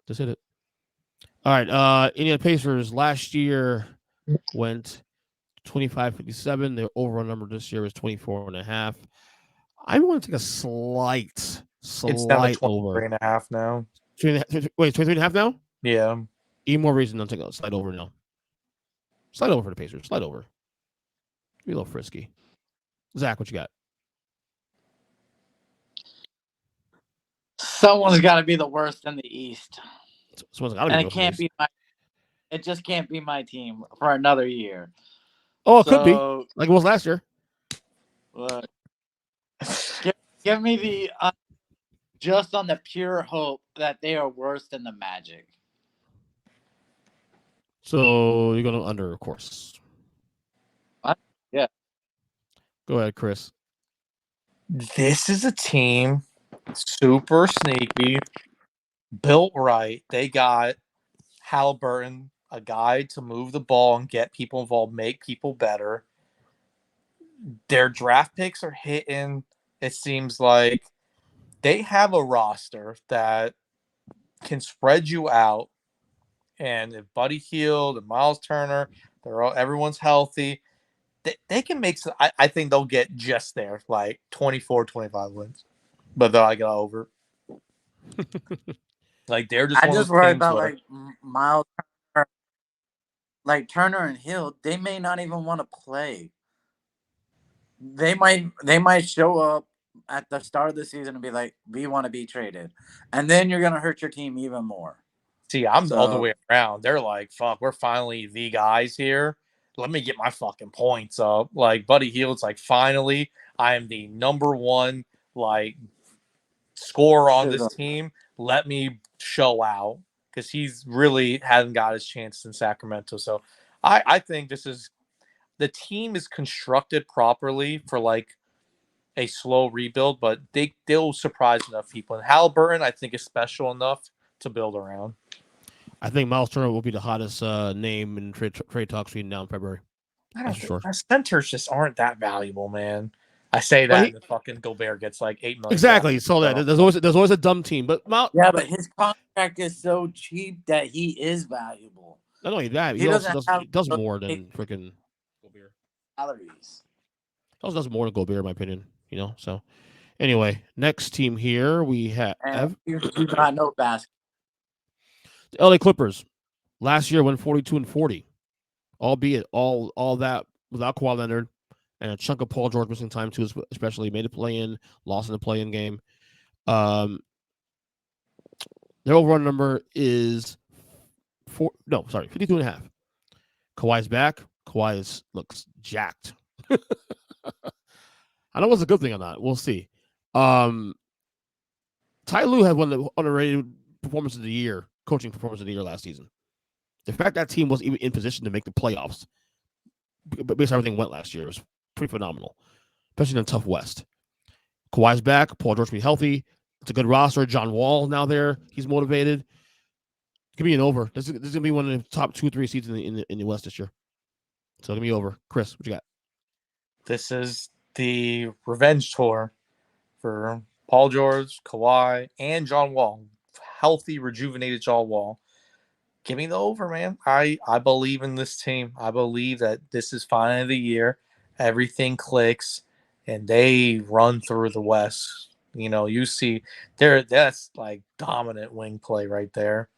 A: Just hit it. All right, Indiana Pacers last year went 25-57. Their overall number this year was 24.5. I want to take a slight
C: It's down to 23
A: over.
C: and a half now.
A: Wait, 23.5 now?
C: Yeah.
A: Even more reason to take a slide over now. Slide over for the Pacers. Slide over. Be a little frisky. Zach, what you got?
B: Someone's got to be the worst in the East,
A: Someone's got to
B: and
A: be.
B: it can't be my. It just can't be my team for another year.
A: Oh, it could be like it was last year.
B: Give me the just on the pure hope that they are worse than the Magic.
A: So you're going to under, of course.
B: Yeah.
A: Go ahead, Chris.
C: This is a team super sneaky, built right. They got Halliburton, a guy to move the ball and get people involved, make people better. Their draft picks are hitting. It seems like they have a roster that can spread you out. And if Buddy Hield and Miles Turner, everyone's healthy, they can make some. I think they'll get just there, like 24, 25 wins. But they'll get over. Like they're just.
B: I just worry about like Miles Turner, like Turner and Hill. They may not even want to play. They might show up at the start of the season and be like, "We want to be traded," and then you're gonna hurt your team even more.
C: See, I'm all the way around. They're like, "Fuck, we're finally the guys here. Let me get my fucking points up." Like Buddy Hield's like, "Finally, I am the number one like scorer on this team. Let me show out," because he's really hasn't got his chances in Sacramento. So I think the team is constructed properly for like a slow rebuild, but they'll surprise enough people. And Halliburton, I think, is special enough to build around.
A: I think Miles Turner will be the hottest name in trade talks between now and February.
C: That's sure. Our centers just aren't that valuable, man. I say that, and the fucking Gobert gets like $8 million.
A: Exactly. So that there's always a dumb team, but
B: but his contract is so cheap that he is valuable.
A: Not only that, he also does more than freaking Gobert.
B: Salaries.
A: He also does more than Gobert, in my opinion. So anyway, next team here we have.
B: You do not know basketball.
A: The LA Clippers last year went 42-40, albeit all that without Kawhi Leonard and a chunk of Paul George missing time too, especially made a play-in, lost in the play-in game. Their overall number is 52.5. Kawhi's back. Kawhi looks jacked. I know what's a good thing or not. We'll see. Ty Lue had one of the underrated performance of the year, coaching performance of the year last season. The fact that team was even in position to make the playoffs, based on everything went last year, was pretty phenomenal, especially in a tough West. Kawhi's back. Paul George will be healthy. It's a good roster. John Wall now there. He's motivated. It could be an over. This is going to be one of the top 2 or 3 seeds in the West this year. So it's going to be over. Chris, what you got?
C: This is the revenge tour for Paul George, Kawhi, and John Wall. Healthy, rejuvenated John Wall. Give me the over, man. I believe in this team. I believe that this is finally the year. Everything clicks, and they run through the West. You see, that's like dominant wing play right there.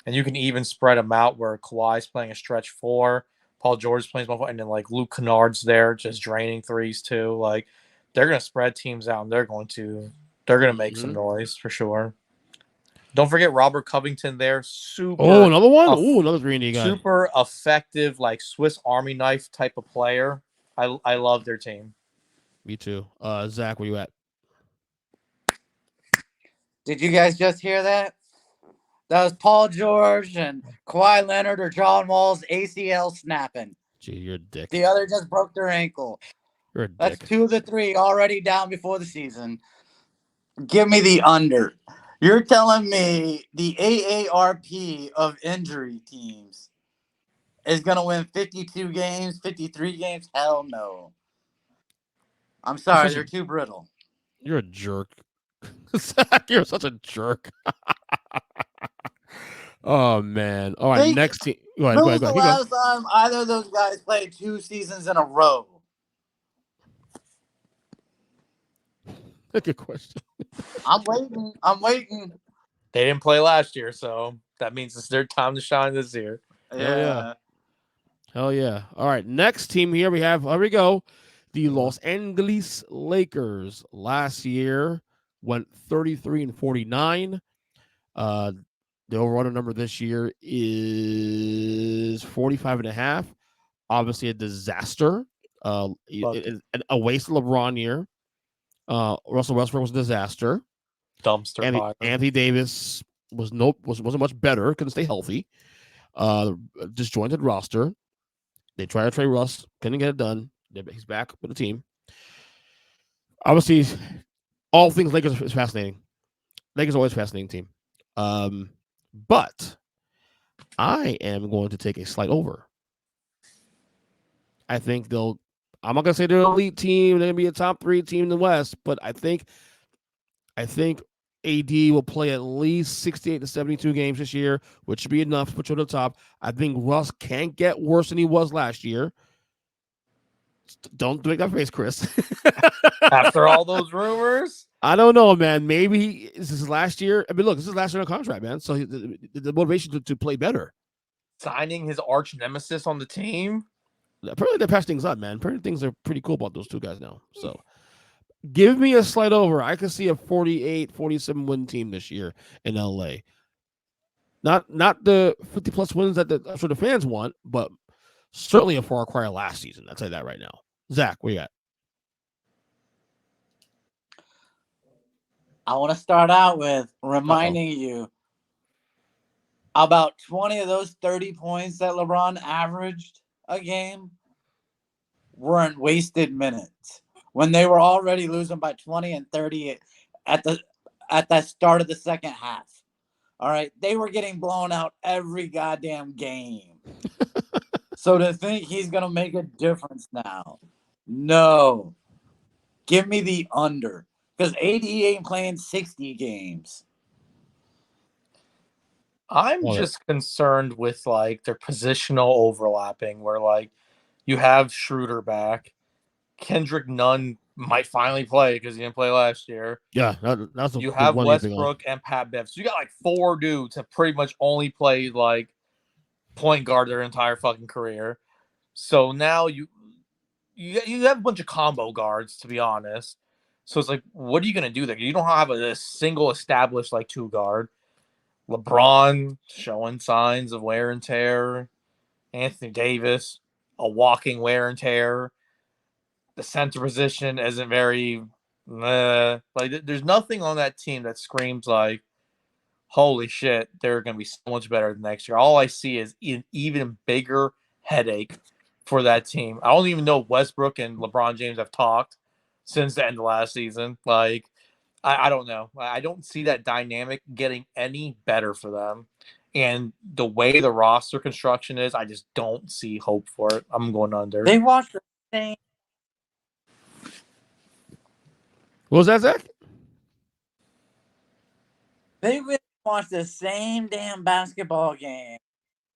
C: And you can even spread them out where Kawhi's playing a stretch 4, Paul George's playing small 4, and then like Luke Kennard's there just draining threes too. Like they're gonna spread teams out and they're gonna make some noise for sure. Don't forget Robert Covington there.
A: Oh, another one? Oh, another 3-and-D guy.
C: Super effective, like Swiss Army knife type of player. I love their team.
A: Me too. Zach, where you at?
B: Did you guys just hear that? That was Paul George and Kawhi Leonard or John Wall's ACL snapping.
A: Gee, you're a dick.
B: The other just broke their ankle.
A: You're a dick.
B: That's 2 of the 3 already down before the season. Give me the under. You're telling me the AARP of injury teams is going to win 52 games, 53 games? Hell no. I'm sorry, they're too brittle.
A: You're a jerk. Zach, you're such a jerk. Oh, man. All right, next team. Go ahead.
B: When was the last time either of those guys played 2 seasons in a row?
A: Good question.
B: I'm waiting.
C: They didn't play last year, so that means it's their time to shine this year.
B: Yeah.
A: Hell yeah. All right, next team here we have, here we go, the Los Angeles Lakers. Last year went 33-49. The over-under number this year is 45.5. Obviously a disaster. A waste of LeBron year. Russell Westbrook was a disaster.
C: Dumpster fire.
A: Anthony Davis wasn't much better. Couldn't stay healthy. Disjointed roster. They tried to trade Russ. Couldn't get it done. He's back with the team. Obviously, all things Lakers is fascinating. Lakers are always a fascinating team. But I am going to take a slight over. I think I'm not going to say they're an elite team. They're going to be a top 3 team in the West, but I think AD will play at least 68 to 72 games this year, which should be enough to put you on the top. I think Russ can't get worse than he was last year. Don't make that face, Chris.
C: After all those rumors?
A: I don't know, man. Maybe this is last year. I mean, look, this is last year on contract, man. So the motivation to play better.
C: Signing his arch nemesis on the team?
A: Apparently they patched things up, man. Apparently things are pretty cool about those 2 guys now. So give me a slight over. I could see a 48, 47 win team this year in LA. Not the 50-plus wins that the fans want, but certainly a far cry last season. I'll tell you that right now. Zach, where you at?
B: I want to start out with reminding you about 20 of those 30 points that LeBron averaged a game weren't wasted minutes when they were already losing by 20 and 30 at the start of the second half. All right. They were getting blown out every goddamn game. So to think he's going to make a difference now, no. Give me the under. Because AD ain't playing 60 games.
C: I'm just concerned with like their positional overlapping where like you have Schroeder back. Kendrick Nunn might finally play because he didn't play last year.
A: Yeah, that's
C: you have Westbrook and Pat Bev. So you got like 4 dudes that pretty much only played like point guard their entire fucking career. So now you have a bunch of combo guards, to be honest. So it's like, what are you going to do there? You don't have a single established like 2 guard. LeBron showing signs of wear and tear. Anthony Davis, a walking wear and tear. The center position isn't very like there's nothing on that team that screams like, holy shit, they're going to be so much better than next year. All I see is an even bigger headache for that team. I don't even know Westbrook and LeBron James have talked since the end of last season. Like, I don't know. I don't see that dynamic getting any better for them. And the way the roster construction is, I just don't see hope for it. I'm going under.
B: They watched the same.
A: What was that, Zach?
B: They watched the same damn basketball game,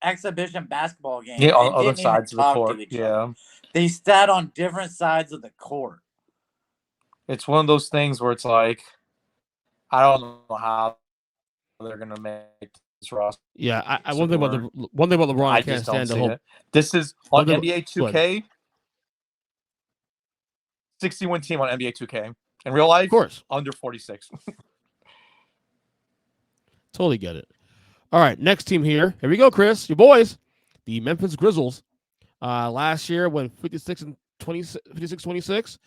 B: exhibition basketball game.
C: Yeah, on other sides of the court. Yeah.
B: They sat on different sides of the court.
C: It's one of those things where it's like, I don't know how they're going to make roster.
A: Yeah, one thing about LeBron, I can't
C: just don't
A: stand the
C: see
A: whole.
C: it. This is on
A: One thing-
C: NBA
A: go ahead.
C: 2K. 61 team on NBA 2K. In real life,
A: Of course,
C: under 46.
A: totally get it. All right, next team here. Here we go, Chris. Your boys, the Memphis Grizzlies. Last year went 56-26.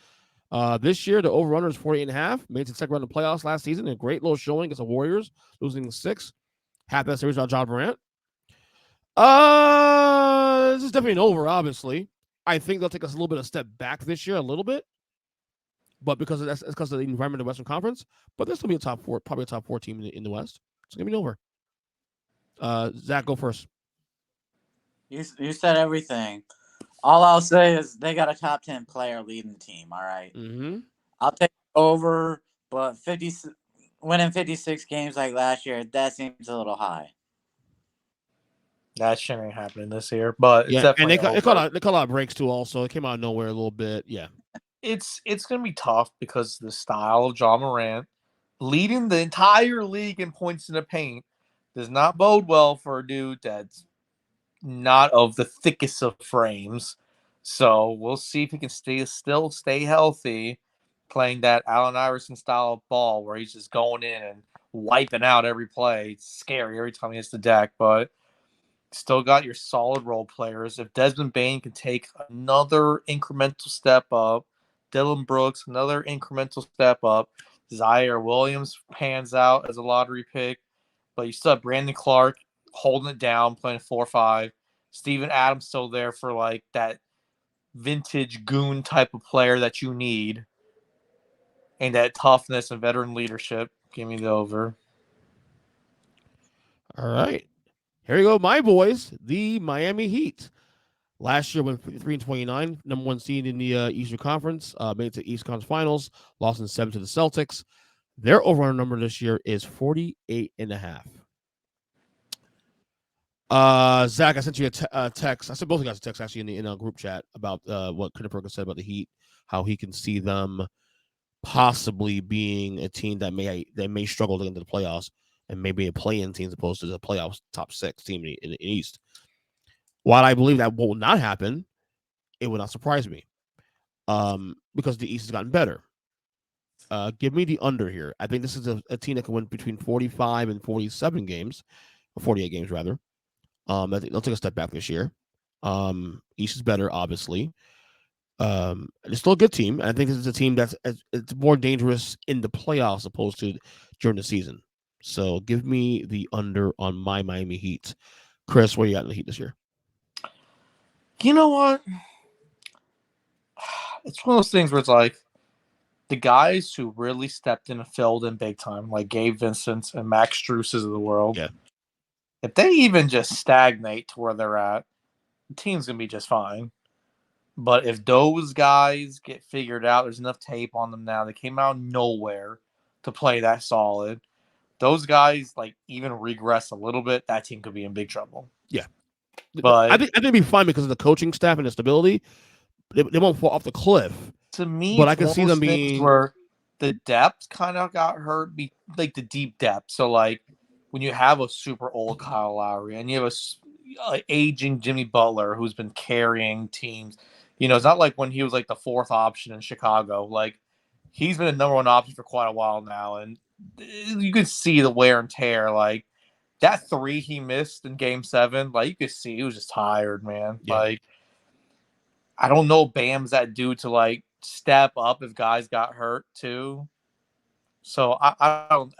A: This year, the over-under is 48.5. Made it to the second round of the playoffs last season. A great little showing against the Warriors, losing 6. Half that series without John Morant. This is definitely an over, obviously. I think they'll take us a little bit of a step back this year, a little bit. But because of the environment of the Western Conference. But this will be a top 4, probably a top 4 team in the West. It's going to be an over. Zach, go first.
B: You said everything. All I'll say is they got a top 10 player leading the team. All right.
A: Mm-hmm.
B: I'll take over, but winning 56 games like last year, that seems a little high.
C: That shit ain't happening this year, but it's
A: definitely.
C: definitely
A: And they call out breaks too. Also, it came out of nowhere a little bit. Yeah.
C: It's gonna be tough because the style of John Morant leading the entire league in points in the paint does not bode well for a dude that's not of the thickest of frames. So we'll see if he can still stay healthy, playing that Allen Iverson style of ball where he's just going in and wiping out every play. It's scary every time he hits the deck, but still got your solid role players. If Desmond Bane can take another incremental step up, Dylan Brooks another incremental step up, Zaire Williams pans out as a lottery pick, but you still have Brandon Clark holding it down, playing 4-5. Steven Adams still there for like that vintage goon type of player that you need, and that toughness and veteran leadership. Give me the over.
A: All right. Here you go, my boys, the Miami Heat. Last year went 3-29, number 1 seed in the Eastern Conference, made it to East Conference Finals, lost in 7 to the Celtics. Their over number this year is 48.5. Zach, I sent you a text. I sent both of you guys a text actually in a group chat about what Kenneth Perkins said about the Heat, how he can see them possibly being a team that may struggle to get into the playoffs and maybe a play-in team as opposed to the playoffs top 6 team in the East. While I believe that will not happen, it would not surprise me because the East has gotten better. Give me the under here. I think this is a team that can win between 45 and 47 games, or 48 games rather. I think they'll take a step back this year. East is better, obviously. It's still a good team. I think this is a team it's more dangerous in the playoffs opposed to during the season. So give me the under on my Miami Heat. Chris, where you got in the Heat this year?
C: You know what? It's one of those things where it's like the guys who really stepped in and filled in big time, like Gabe Vincent and Max Struess's of the world, if they even just stagnate to where they're at, the team's going to be just fine. But if those guys get figured out, there's enough tape on them now. They came out of nowhere to play that solid. Those guys, like, even regress a little bit, that team could be in big trouble.
A: Yeah.
C: But
A: I think it'd be fine because of the coaching staff and the stability. They won't fall off the cliff.
C: To me,
A: but I can see them being
C: where the depth kind of got hurt, like the deep depth. So, like, when you have a super old Kyle Lowry and you have a aging Jimmy Butler who's been carrying teams, it's not like when he was like the 4th option in Chicago. Like, he's been a number 1 option for quite a while now, and you could see the wear and tear. Like, that 3 he missed in Game 7, like, you could see he was just tired, man.
A: Yeah.
C: Like, I don't know Bam's that dude to, like, step up if guys got hurt too. So I don't.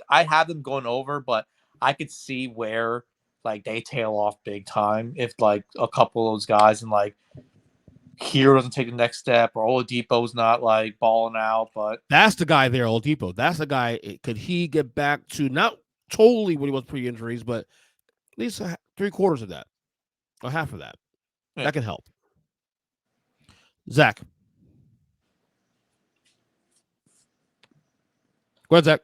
C: I have them going over, but I could see where like they tail off big time if like a couple of those guys and like Hero doesn't take the next step or Oladipo's not like balling out. But
A: that's the guy there, Oladipo. That's the guy. Could he get back to not totally what he was pre-injuries, but at least 3/4 of that or half of that? Yeah. That can help. Zach. Go ahead, Zach.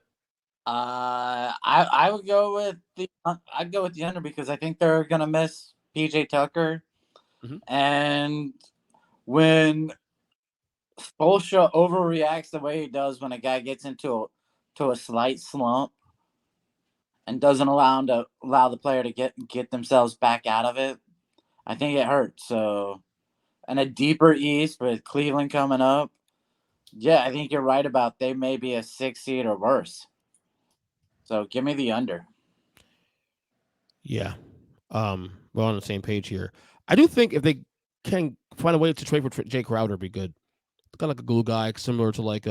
B: I would go with I'd go with the under because I think they're gonna miss PJ Tucker, and when Spoelstra overreacts the way he does when a guy gets into a slight slump, and doesn't allow the player to get themselves back out of it, I think it hurts. So, and a deeper East with Cleveland coming up, yeah, I think you're right about they may be a 6 seed or worse. So give me the under.
A: Yeah. We're on the same page here. I do think if they can find a way to trade for Jay Crowder, it'd be good. Kind of like a glue guy, similar to like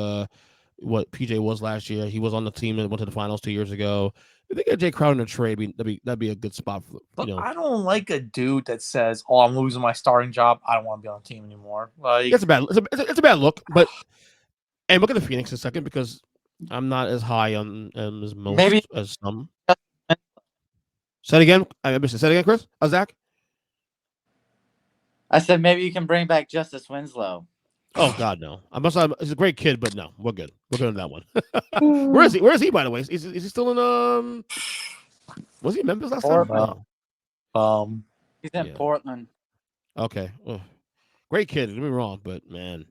A: what PJ was last year. He was on the team that went to the finals 2 years ago. If they get Jay Crowder in a trade, that'd be a good spot for
C: But I don't like a dude that says, "Oh, I'm losing my starting job. I don't want to be on the team anymore." Like
A: it's a bad look. But and look at the Phoenix a second because I'm not as high on as most
B: Maybe
A: as some. Say it again. I missed it. Say it again, Chris. Zach.
B: I said maybe you can bring back Justice Winslow.
A: Oh God, no! He's a great kid, but no, we're good. We're good on that one. Where is he? Where is he? By the way, is he still in? Was he in Memphis last time?
C: No.
B: He's in Portland.
A: Okay, great kid. Don't get me wrong, but man.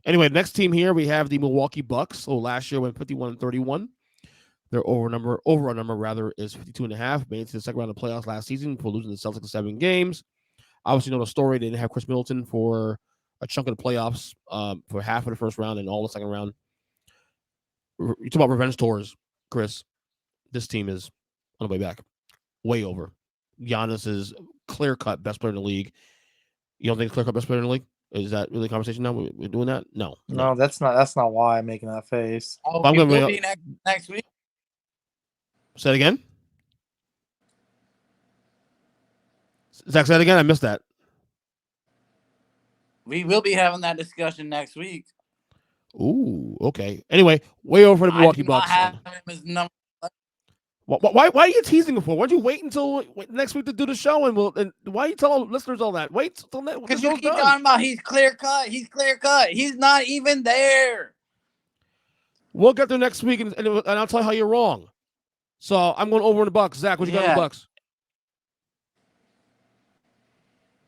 A: Anyway, next team here we have the Milwaukee Bucks. So last year went 51-31. Their over number rather is 52.5. Made it to the second round of playoffs last season for losing the Celtics in 7 games. Obviously, you know the story. They didn't have Chris Middleton for a chunk of the playoffs, for half of the first round and all the second round. You talk about revenge tours, Chris. This team is on the way back, way over. Giannis is clear-cut best player in the league. You don't think clear-cut best player in the league? Is that really a conversation now? We're doing that? No,
C: that's not why I'm making that face.
B: Oh, I'm going to be next week.
A: Say it again. Zach, say it again. I missed that.
B: We will be having that discussion next week.
A: Ooh, okay. Anyway, way over for the Milwaukee Bucks. Why are you teasing him for? Why don't you wait until next week to do the show? And why are you telling listeners all that? Wait till next week.
B: Because you keep talking about he's clear cut. He's clear cut. He's not even there.
A: We'll get there next week, and I'll tell you how you're wrong. So I'm going over in the Bucks. Zach, what you got in the Bucks?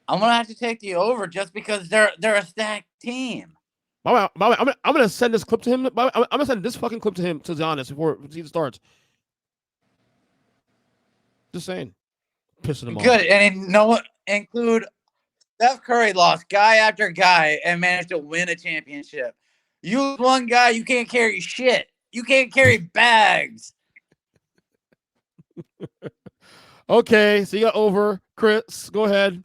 B: I'm gonna have to take the over just because they're a stacked team.
A: I'm gonna send this clip to him. I'm gonna send this fucking clip to him, to Giannis, before the season starts. Just saying. Pissing him off.
B: Good. And include Steph Curry lost guy after guy and managed to win a championship. You lose one guy, you can't carry shit. You can't carry bags.
A: Okay, so you got over. Chris, go ahead.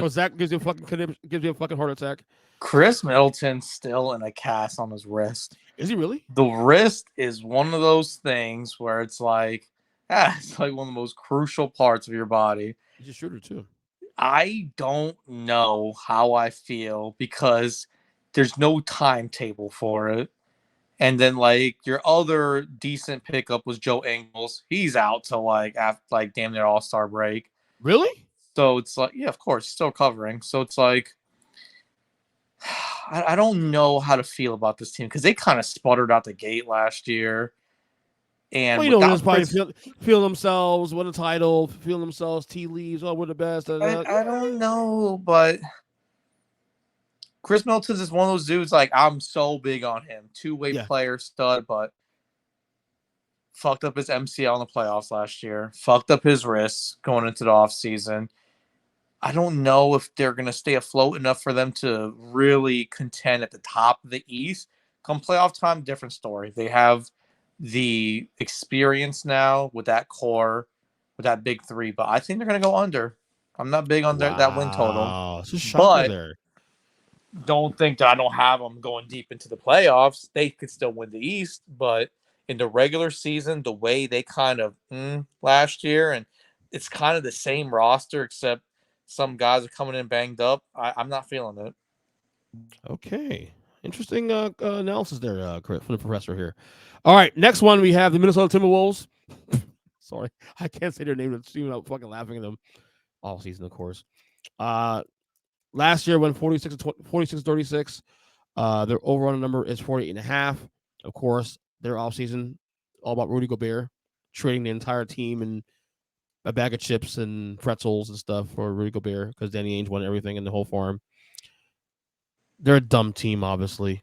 A: Zach gives you a fucking heart attack.
C: Chris Middleton's still in a cast on his wrist.
A: Is he really?
C: The wrist is one of those things where it's like one of the most crucial parts of your body.
A: He's a shooter too.
C: I don't know how I feel because there's no timetable for it. And then your other decent pickup was Joe Ingles. He's out till after damn near All-Star break.
A: Really?
C: So it's yeah, of course, still covering. So it's I don't know how to feel about this team because they kind of sputtered out the gate last year. And
A: just probably feel themselves, win a title, feel themselves, tea leaves, we're the best.
C: I don't know, but Chris Middleton is one of those dudes, I'm so big on him. Two-way player, stud, but fucked up his MCL in the playoffs last year. Fucked up his wrists going into the offseason. I don't know if they're going to stay afloat enough for them to really contend at the top of the East. Come playoff time, different story. They have the experience now with that core, with that big three, but I think they're going to go under. I'm not big on that win total.
A: But
C: don't think that I don't have them going deep into the playoffs. They could still win the East, but in the regular season, the way they kind of last year, and it's kind of the same roster except some guys are coming in banged up. I'm not feeling it.
A: Okay. Interesting analysis there, Chris, from the professor here. All right, next one we have the Minnesota Timberwolves. Sorry, I can't say their name without fucking laughing at them all season, of course. Last year went 46-36. Their overall number is 48.5. Of course, their offseason all about Rudy Gobert, trading the entire team and a bag of chips and pretzels and stuff for Rudy Gobert because Danny Ainge won everything in the whole farm. They're a dumb team, obviously,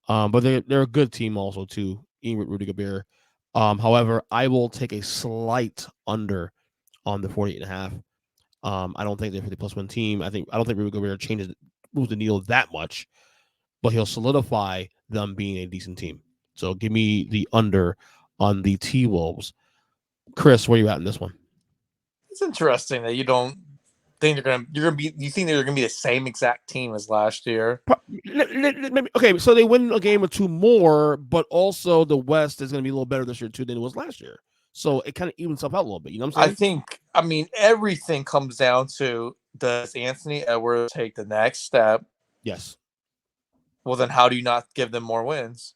A: but they're a good team also too. Even with Rudy Gobert, However, I will take a slight under on the 48.5. I don't think they're 50+1 team. I don't think Rudy Gobert moves the needle that much, but he'll solidify them being a decent team. So give me the under on the T-Wolves. Chris, where are you at in this one?
C: It's interesting that you don't think you think they're gonna be the same exact team as last year.
A: Okay, so they win a game or two more, but also the West is going to be a little better this year too than it was last year. So it kind of evens itself out a little bit. You know what I'm saying?
C: I mean, everything comes down to, does Anthony Edwards take the next step?
A: Yes.
C: Well, then how do you not give them more wins?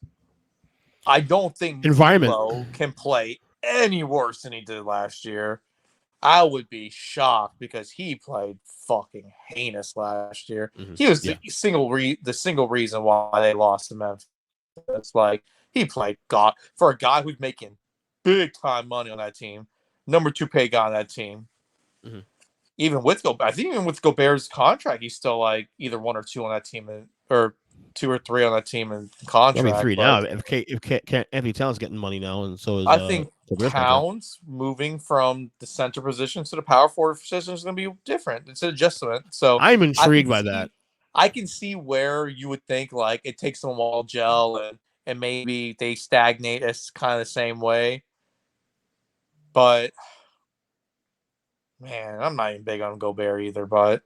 C: I don't think
A: Environment
C: D'Lo can play any worse than he did last year. I would be shocked because he played fucking heinous last year.
A: Mm-hmm.
C: He was the single reason why they lost to Memphis. It's like he played God for a guy who's making big time money on that team, number 2 paid guy on that team.
A: Mm-hmm.
C: Even with Gobert's contract, he's still like either 1 or 2 on that team, or 2 or 3 on that team in contract.
A: I mean 3 now. If Anthony Towns getting money now, and so is
C: I think
A: Gobert's
C: Towns moving from the center position to the power forward position is going to be different. It's an adjustment. So
A: I'm intrigued by that.
C: I can see where you would think like it takes them a while to gel and maybe they stagnate as kind of the same way. But man, I'm not even big on Gobert either. But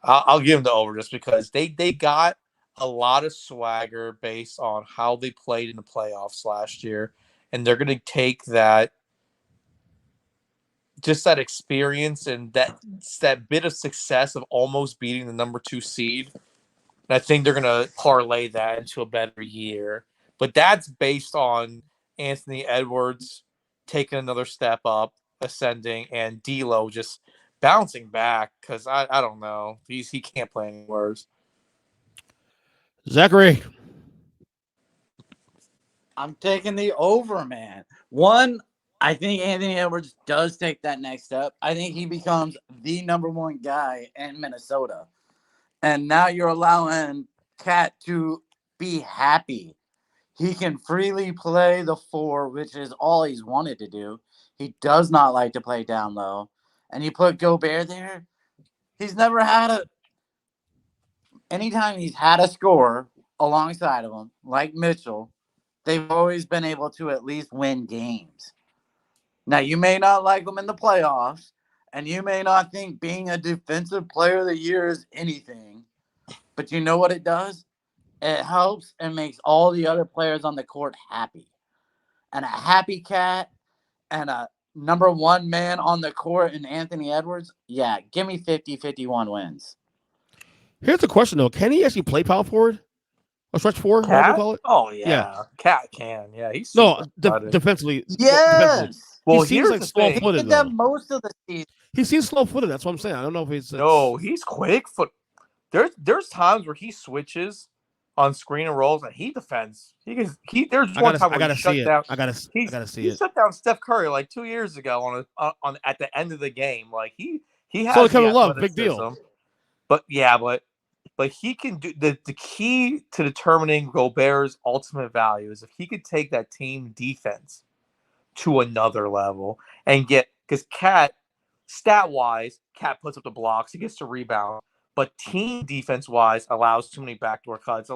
C: I'll give them the over just because they got a lot of swagger based on how they played in the playoffs last year, and they're going to take that experience and that bit of success of almost beating the number 2 seed. And I think they're going to parlay that into a better year. But that's based on Anthony Edwards taking another step up, ascending, and D'Lo just bouncing back because I don't know. He can't play any worse.
A: Zachary.
B: I'm taking the over, man. One, I think Anthony Edwards does take that next step. I think he becomes the number 1 guy in Minnesota. And now you're allowing Cat to be happy. He can freely play the 4, which is all he's wanted to do. He does not like to play down low. And you put Gobert there, he's never had anytime he's had a scorer alongside of him, like Mitchell, they've always been able to at least win games. Now, you may not like them in the playoffs, and you may not think being a defensive player of the year is anything, but you know what it does? It helps and makes all the other players on the court happy. And a happy Cat and a number 1 man on the court in Anthony Edwards, yeah, give me 50-51 wins.
A: Here's the question, though. Can he actually play power forward? Or stretch 4?
C: Cat?
A: Call it?
C: Oh, yeah. Cat can. Yeah, he's
A: defensively.
B: Yes.
A: Defensively.
C: Well,
A: he seems like slow-footed,
B: he did that most of the season.
A: He seems slow-footed. That's what I'm saying. I don't know if he's...
C: No, he's quick. There's times where he switches on screen and rolls, and he defends. There's one time where he shut down.
A: I gotta see it.
C: He shut down Steph Curry like 2 years ago on at the end of the game. Like he has
A: so Kevin Love, big deal.
C: But he can do the key to determining Gobert's ultimate value is if he could take that team defense to another level and get, because Cat stat wise, Cat puts up the blocks, he gets to rebound. But team defense-wise allows too many backdoor cuts.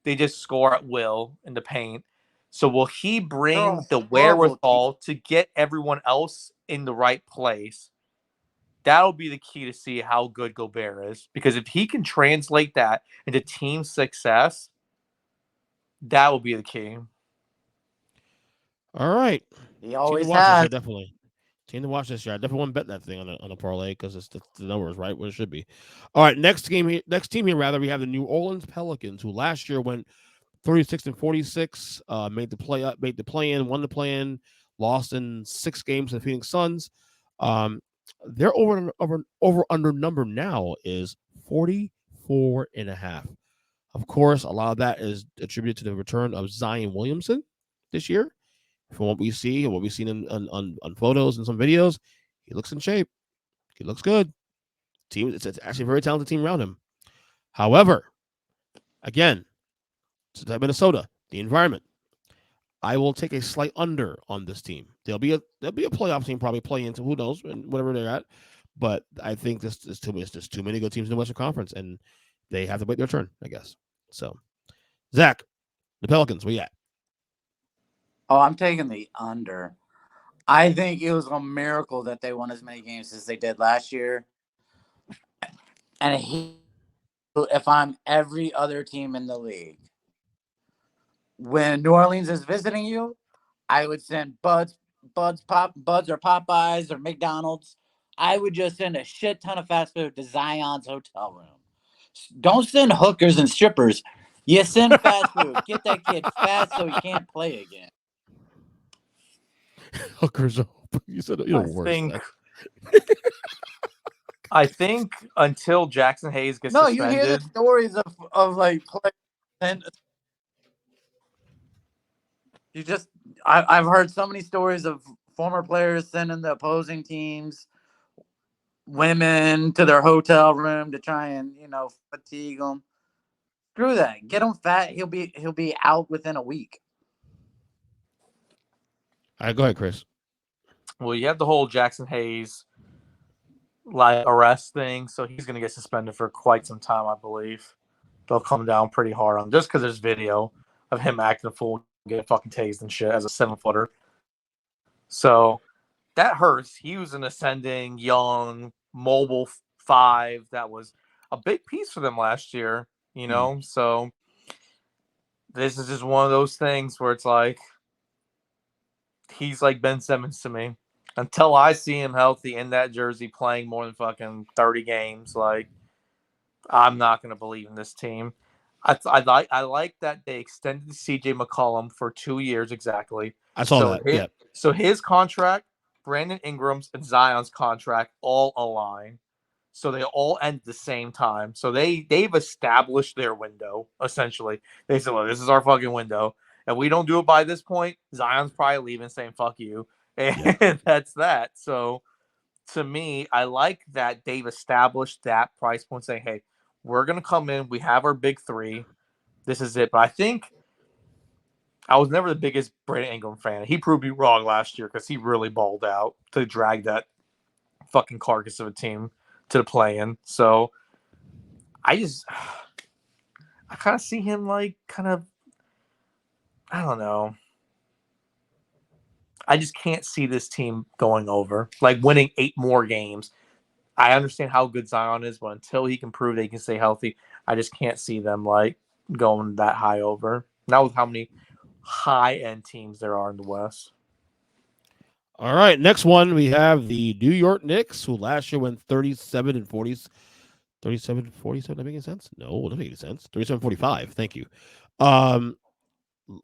C: They just score at will in the paint. So will he bring the wherewithal to get everyone else in the right place? That'll be the key to see how good Gobert is. Because if he can translate that into team success, that will be the key.
A: All right.
B: He always has.
A: Definitely. Team to watch this year. I definitely want to bet that thing on a parlay because it's the numbers right where it should be. All right, next team here. We have the New Orleans Pelicans, who last year went 36-46, made the play-in, won the play-in, lost in 6 games to the Phoenix Suns. Their over under number now is 44.5. Of course, a lot of that is attributed to the return of Zion Williamson this year. From what we see and what we've seen on photos and some videos, he looks in shape. He looks good. It's actually a very talented team around him. However, again, it's Minnesota, the environment. I will take a slight under on this team. They'll be a playoff team, probably play into who knows and whatever they're at. But I think this is there's too many good teams in the Western Conference, and they have to wait their turn, I guess. So, Zach, the Pelicans, where you at?
B: Oh, I'm taking the under. I think it was a miracle that they won as many games as they did last year. And if I'm every other team in the league, when New Orleans is visiting you, I would send Buds or Popeyes or McDonald's. I would just send a shit ton of fast food to Zion's hotel room. Don't send hookers and strippers. You send fast food. Get that kid fast so he can't play again.
A: Hookers up. You said you're the worst.
C: I think until Jackson Hayes gets suspended.
B: You hear the stories of like players. I've heard so many stories of former players sending the opposing teams women to their hotel room to try and fatigue them. Screw that. Get him fat. He'll be out within a week.
A: All right, go ahead, Chris.
C: Well, you have the whole Jackson Hayes arrest thing, so he's going to get suspended for quite some time, I believe. They'll come down pretty hard on him just because there's video of him acting a fool, getting fucking tased and shit as a 7-footer. So that hurts. He was an ascending, young, mobile 5 that was a big piece for them last year, So this is just one of those things where it's like he's like Ben Simmons to me. Until I see him healthy in that jersey playing more than fucking 30 games, I'm not going to believe in this team. I like that they extended CJ McCollum for 2 years exactly.
A: I saw that.
C: So his contract, Brandon Ingram's, and Zion's contract all align. So they all end at the same time. So they've established their window, essentially. They said, well, this is our fucking window. If we don't do it by this point, Zion's probably leaving saying, fuck you. And that's that. So to me, I like that they've established that price point saying, hey, we're going to come in. We have our big 3. This is it. But I think I was never the biggest Brandon Ingram fan. He proved me wrong last year because he really balled out to drag that fucking carcass of a team to the play-in. So I kind of see him I don't know. I just can't see this team going over, winning 8 more games. I understand how good Zion is, but until he can prove that he can stay healthy, I just can't see them going that high over. Not with how many high-end teams there are in the West.
A: All right, next one we have the New York Knicks, who last year went 37-40. 37-47, that make any sense? No, that make any sense. 37-45. Thank you.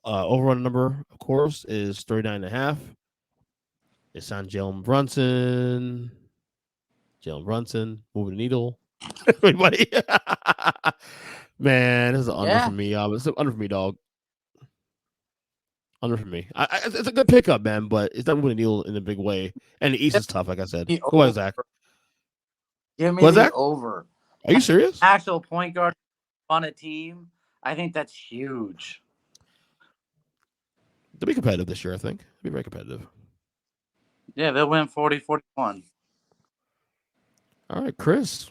A: Overall number, of course, is 39.5. It's on Jalen Brunson. Moving the needle. Everybody. Man, this is an under for me. It's an under for me, dog. Under for me. It's a good pickup, man, but it's not moving the needle in a big way. And the East is tough, like I said. Go ahead, Zach.
B: Give me the over.
A: Are you serious?
B: Actual point guard on a team, I think that's huge.
A: They'll be competitive this year, I think. They'll be very competitive.
B: Yeah, they'll win 40-41.
A: All right, Chris.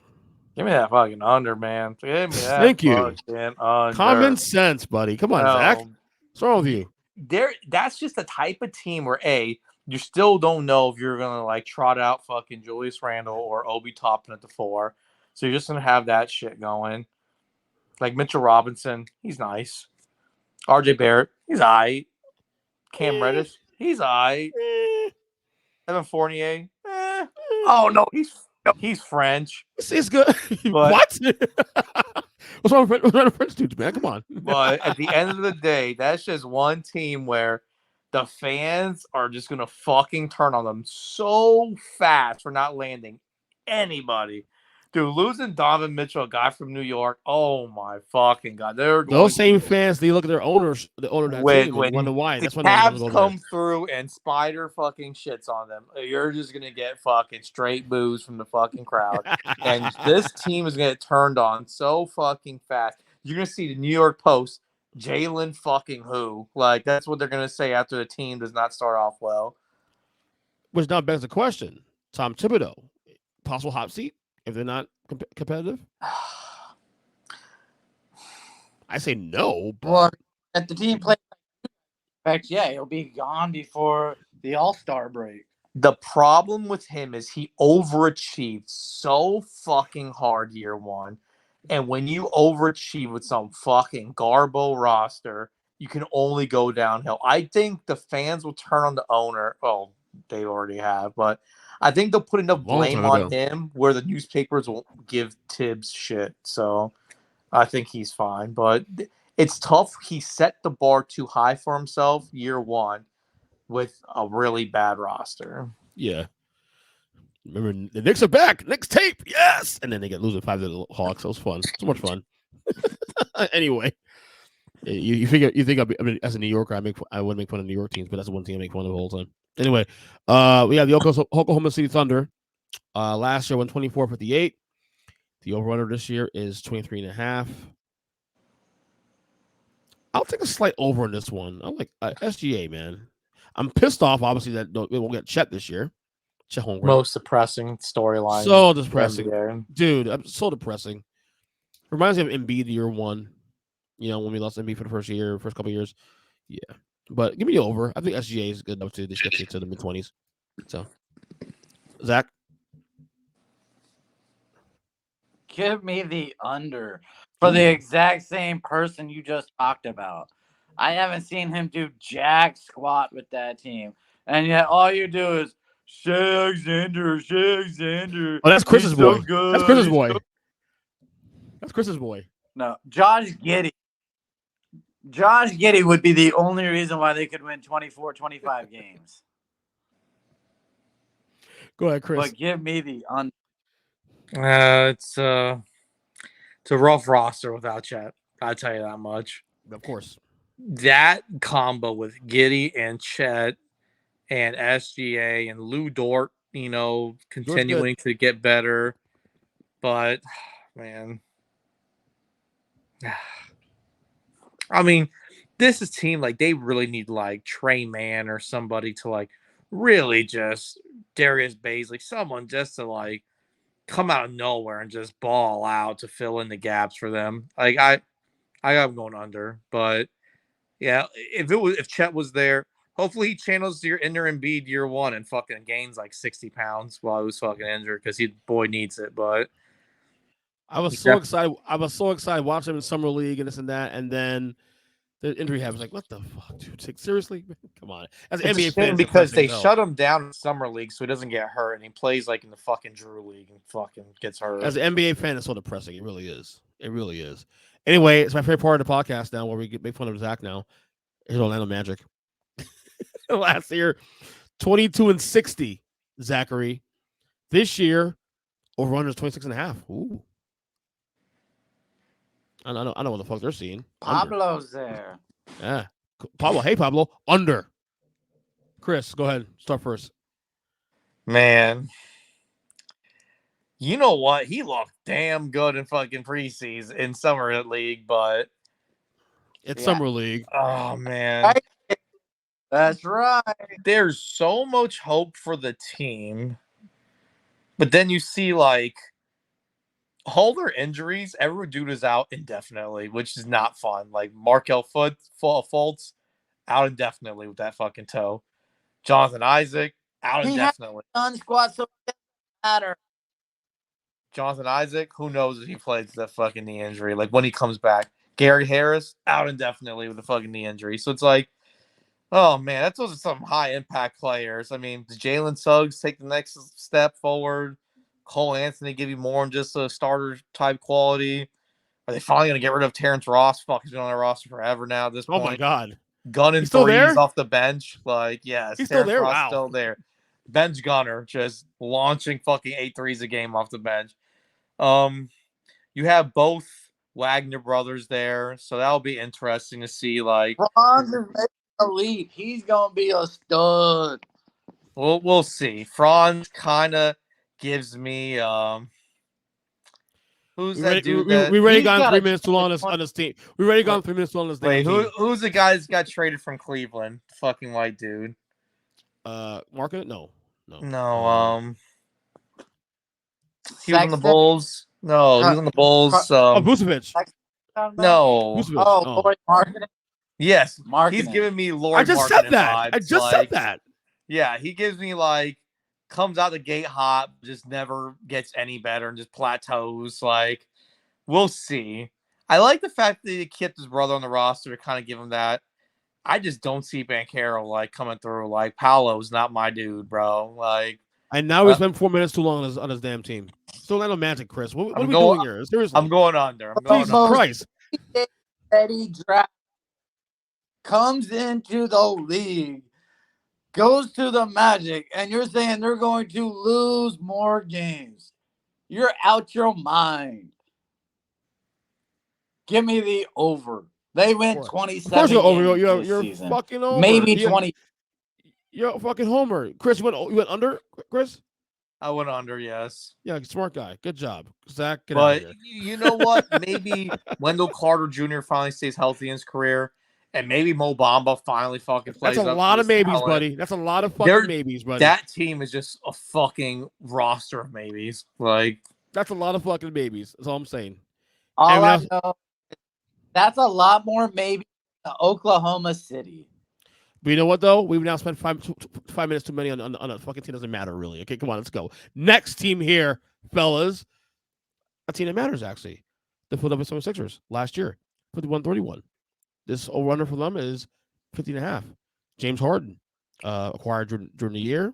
C: Give me that fucking under, man. Give me that
A: Thank you.
C: Under.
A: Common sense, buddy. Come on, Zach. What's wrong with you?
C: That's just the type of team where, you still don't know if you're going to, trot out fucking Julius Randle or Obi Toppin at the 4. So you're just going to have that shit going. Mitchell Robinson, he's nice. RJ Barrett, he's all right. Cam Reddish, he's all right. Evan Fournier, Oh, no, he's French.
A: It's good. What? What's wrong with French dudes, man? Come on.
C: But at the end of the day, that's just one team where the fans are just going to fucking turn on them so fast for not landing anybody. Dude, losing Donovan Mitchell, a guy from New York, oh my fucking God.
A: Those same fans, they look at their owners, the owner of that team, and wonder why.
C: That's when the Cavs come through and Spider fucking shits on them. You're just going to get fucking straight boos from the fucking crowd. And this team is going to get turned on so fucking fast. You're going to see the New York Post Jalen fucking who? Like, that's what they're going to say after the team does not start off well.
A: Which now begs the question: Tom Thibodeau, possible hot seat if they're not competitive. I say no, but
B: Well, if the team plays, yeah, he'll be gone before the All-Star break.
C: The problem with him is he overachieved so fucking hard year one. And when you overachieve with some fucking garbo roster, you can only go downhill. I think the fans will turn on the owner. Oh, they already have, but I think they'll put enough
A: Long
C: blame
A: time
C: on
A: ago.
C: him where the newspapers won't give Tibbs shit. So I think he's fine. But it's tough. He set the bar too high for himself year one with a really bad roster.
A: yeah. Remember, the Knicks are back. Knicks tape, yes. And then they get losing 5 to the Hawks. So it was fun. So much fun. Anyway, you think I mean, as a New Yorker, I wouldn't make fun of New York teams, but that's the one team I make fun of the whole time. Anyway, we have the Oklahoma City Thunder. Last year won 24-58. The over-under this year is 23.5. I'll take a slight over on this one. I like SGA, man. I'm pissed off, obviously, that it won't get Chet this year. Chet Holmgren.
C: Most depressing storyline.
A: So depressing. Dude, I'm so depressing. Reminds me of Embiid year one. You know, when we lost Embiid for the first couple of years. Yeah. But give me over. I think SGA is good enough to just get you to the mid-20s. So, Zach?
B: Give me the under for the exact same person you just talked about. I haven't seen him do jack squat with that team. And yet all you do is Shea Alexander.
A: Oh, that's Chris's
B: He's
A: boy.
B: so good.
A: That's Chris's boy. That's Chris's boy.
B: No, Josh Giddey. Josh Giddey would be the only reason why they could win 24, 25 games.
A: Go ahead, Chris.
B: But give me the under.
C: It's a rough roster without Chet. I'll tell you that much.
A: Of course.
C: That combo with Giddey and Chet and SGA and Lou Dort, you know, continuing to get better. But, man. I mean, this is team, like, they really need, like, Trey Mann or somebody to, like, really just Darius Baisley, someone just to, like, come out of nowhere and just ball out to fill in the gaps for them. Like, I got them going under. But, yeah, if Chet was there, hopefully he channels your inner Embiid year one and fucking gains, like, 60 pounds while he was fucking injured because he, boy, needs it. But
A: I was so excited. I was so excited watching him in summer league and this and that, and then the injury happens. Like, what the fuck, dude? Seriously, come on. As an NBA fan,
C: because they shut him down in summer league so he doesn't get hurt, and he plays like in the fucking Drew League and fucking gets hurt.
A: As an NBA fan, it's so depressing. It really is. It really is. Anyway, it's my favorite part of the podcast now, where we make fun of Zach. Now, here's Orlando Magic. Last year, 22-60. Zachary. This year, over under 26.5. Ooh. I know what the fuck they're seeing.
B: Pablo's there.
A: Yeah. Pablo. Hey, Pablo. Under. Chris, go ahead. Start first.
C: Man. You know what? He looked damn good in fucking preseason in summer league, but
A: it's summer league.
C: Oh, man.
B: That's right.
C: There's so much hope for the team. But then you see, like, all their injuries, every dude is out indefinitely, which is not fun. Like Markel Fultz out indefinitely with that fucking toe. Jonathan Isaac out indefinitely.
B: Done squat, so it doesn't matter.
C: Jonathan Isaac, who knows if he plays that fucking knee injury? Like when he comes back. Gary Harris out indefinitely with a fucking knee injury. So it's like, oh man, those are some high impact players. I mean, does Jalen Suggs take the next step forward? Cole Anthony give you more than just a starter type quality? Are they finally going to get rid of Terrence Ross? Fuck, he's been on their roster forever now at this point.
A: Oh my God.
C: Gunning threes off the bench. Like, yes,
A: he's
C: Terrence
A: still there.
C: Ross
A: Wow.
C: still there. Bench gunner, just launching fucking 8 threes a game off the bench. You have both Wagner brothers there, so that'll be interesting to see. Like,
B: Franz is elite. He's going to be a stud.
C: We'll see. Franz kind of gives me Who's
A: We
C: that
A: already,
C: dude
A: we,
C: that?
A: we already
B: He's
A: gone
B: got
A: 3
B: a
A: minutes too long on this team. We already gone 3 minutes too long on this
C: Wait,
A: damn team.
C: who's the guy that got traded from Cleveland? Fucking white dude.
A: Market? No.
C: No, he was on the
B: Sexton.
C: Bulls. No, he was on the Bulls.
A: Vucevic.
C: No.
A: Vucevic.
B: Oh, Lloyd Marketing.
C: Yes, he's
B: Marketing.
C: giving me
A: I
C: Lord
A: just said
C: Marketing
A: that.
C: vibes.
A: I just said that.
C: Yeah, he gives me like comes out the gate hot, just never gets any better and just plateaus. Like, we'll see. I like the fact that he kept his brother on the roster to kind of give him that. I just don't see Banchero like coming through. Like, Paolo's not my dude, bro. Like,
A: And now we spent 4 minutes too long on his damn team. Still Orlando Magic, Chris. What are we doing here? Seriously.
C: I'm going under.
A: Jesus Christ.
B: That he draft comes into the league, goes to the Magic, and you're saying they're going to lose more games. You're out your mind. Give me the over. They win 27
A: Of course you're over.
B: games
A: You're
B: this season.
A: fucking over.
B: Maybe 20.
A: You're a fucking homer. Chris, you went under, Chris?
C: I went under, yes.
A: Yeah, smart guy. Good job. Zach, get out of
C: But
A: here.
C: you know what? Maybe Wendell Carter Jr. finally stays healthy in his career, and maybe Mo Bamba finally fucking plays.
A: That's a
C: up
A: lot
C: to
A: of
C: his
A: maybes,
C: talent.
A: buddy. That's a lot of fucking maybes, buddy.
C: That team is just a fucking roster of maybes. Like,
A: that's a lot of fucking maybes. That's all I'm saying.
B: All I know, that's a lot more maybe than Oklahoma City.
A: But you know what, though? We've now spent 5 minutes too many on a fucking team. Doesn't matter, really. Okay, come on, let's go. Next team here, fellas. A team that matters, actually. The Philadelphia 76ers last year, 51-31. This over-under for them is 50.5. James Harden acquired during the year.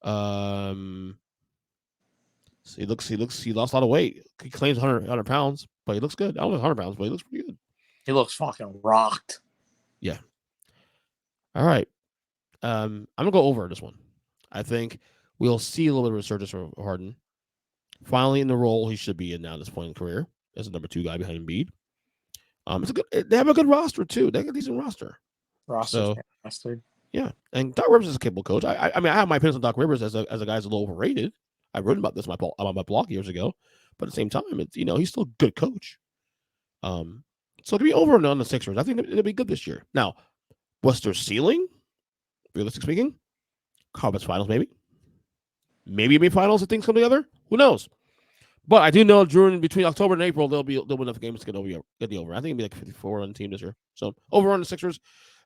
A: So he lost a lot of weight. He claims 100 pounds, but he looks good. I don't know 100 pounds, but he looks pretty good.
C: he looks fucking rocked.
A: Yeah. All right. I'm gonna go over this one. I think we'll see a little bit of resurgence from Harden. Finally in the role he should be in now at this point in his career as a number 2 guy behind Embiid. They have a good roster too. They have a decent roster.
C: Fantastic.
A: Yeah, and Doc Rivers is a capable coach. I mean, I have my opinions on Doc Rivers as a guy who's a little overrated. I wrote about this on my blog years ago, but at the same time, it's he's still a good coach. So to be over and on the Sixers, I think it'll be good this year. Now, what's their ceiling? Realistic speaking, conference finals maybe finals if things come together. Who knows? But I do know between October and April they'll win enough games to get the over. I think it'll be like 54 on the team this year. So over on the Sixers.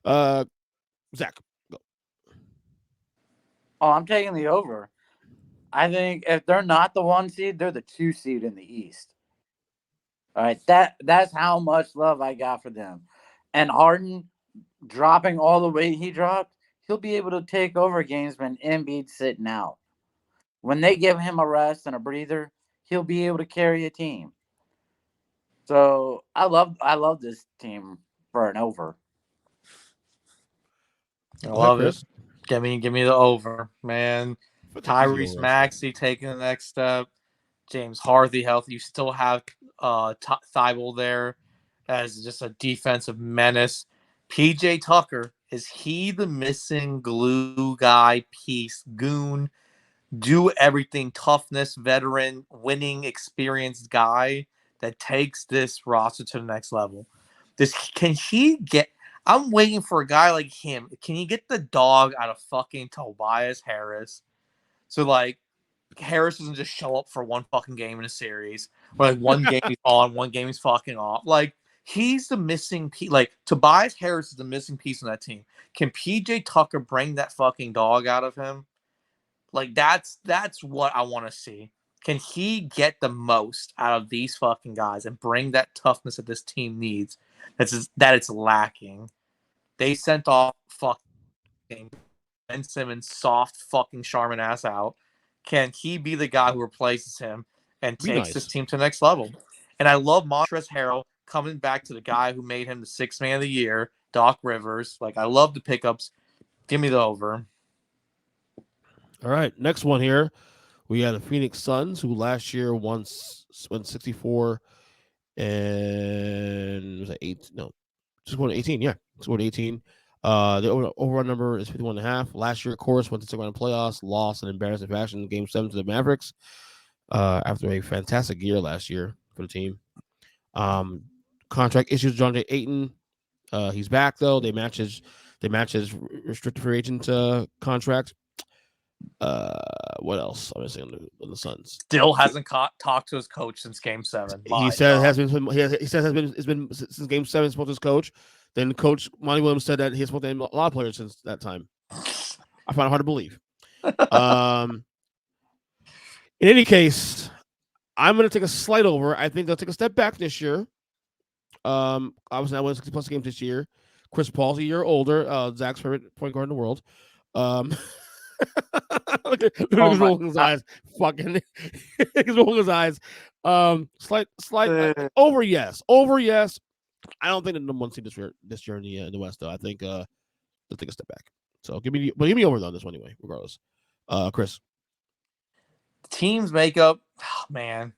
A: Zach, go.
B: Oh, I'm taking the over. I think if they're not the 1 seed, they're the 2 seed in the East. All right, that's how much love I got for them. And Harden dropping all the weight he dropped, he'll be able to take over games when Embiid's sitting out. When they give him a rest and a breather, he'll be able to carry a team. So I love this team for an over.
C: I love it. Give me the over, man. Tyrese Maxey taking the next step. James Harden healthy. You still have Thibault there as just a defensive menace. PJ Tucker, is he the missing glue guy piece? Goon, do everything, toughness, veteran, winning, experienced guy that takes this roster to the next level. Can he get? I'm waiting for a guy like him. Can he get the dog out of fucking Tobias Harris? So like Harris doesn't just show up for one fucking game in a series, or like one game he's on, one game he's fucking off. Like he's the missing piece. Like Tobias Harris is the missing piece on that team. Can PJ Tucker bring that fucking dog out of him? Like that's what I want to see. Can he get the most out of these fucking guys and bring that toughness that this team needs? That it's lacking. They sent off fucking Ben Simmons, soft fucking Charmin ass out. Can he be the guy who replaces him and takes this team to the next level? And I love Montrezl Harrell coming back to the guy who made him the 6th man of the year, Doc Rivers. Like I love the pickups. Give me the over.
A: All right, next one here. We had the Phoenix Suns, who last year won 64 and was it 8? No, just won 18. Yeah, scored 18. The overall number is 51.5. Last year, of course, went to second round playoffs, lost in embarrassing fashion in Game 7 to the Mavericks. After a fantastic year last year, for the team. Contract issues. John J. Ayton. He's back though. They match his restricted free agent contract. What else? I'm saying on the Suns.
C: Still hasn't talked to his coach since Game 7.
A: He said has been. He says it's been since Game 7. Spoke to his coach. Then Coach Monty Williams said that he has spoken to a lot of players since that time. I find it hard to believe. In any case, I'm going to take a slight over. I think they'll take a step back this year. Obviously, I won 60+ games this year. Chris Paul's a year older. Zach's favorite point guard in the world. Look at his rolling his eyes. Fucking, he's rolling his eyes. Slight over. Yes, over. Yes. I don't think the number one seed this year in the West though. I think they'll take a step back. So give me over on this one anyway. Regardless, Chris.
C: Teams makeup, man.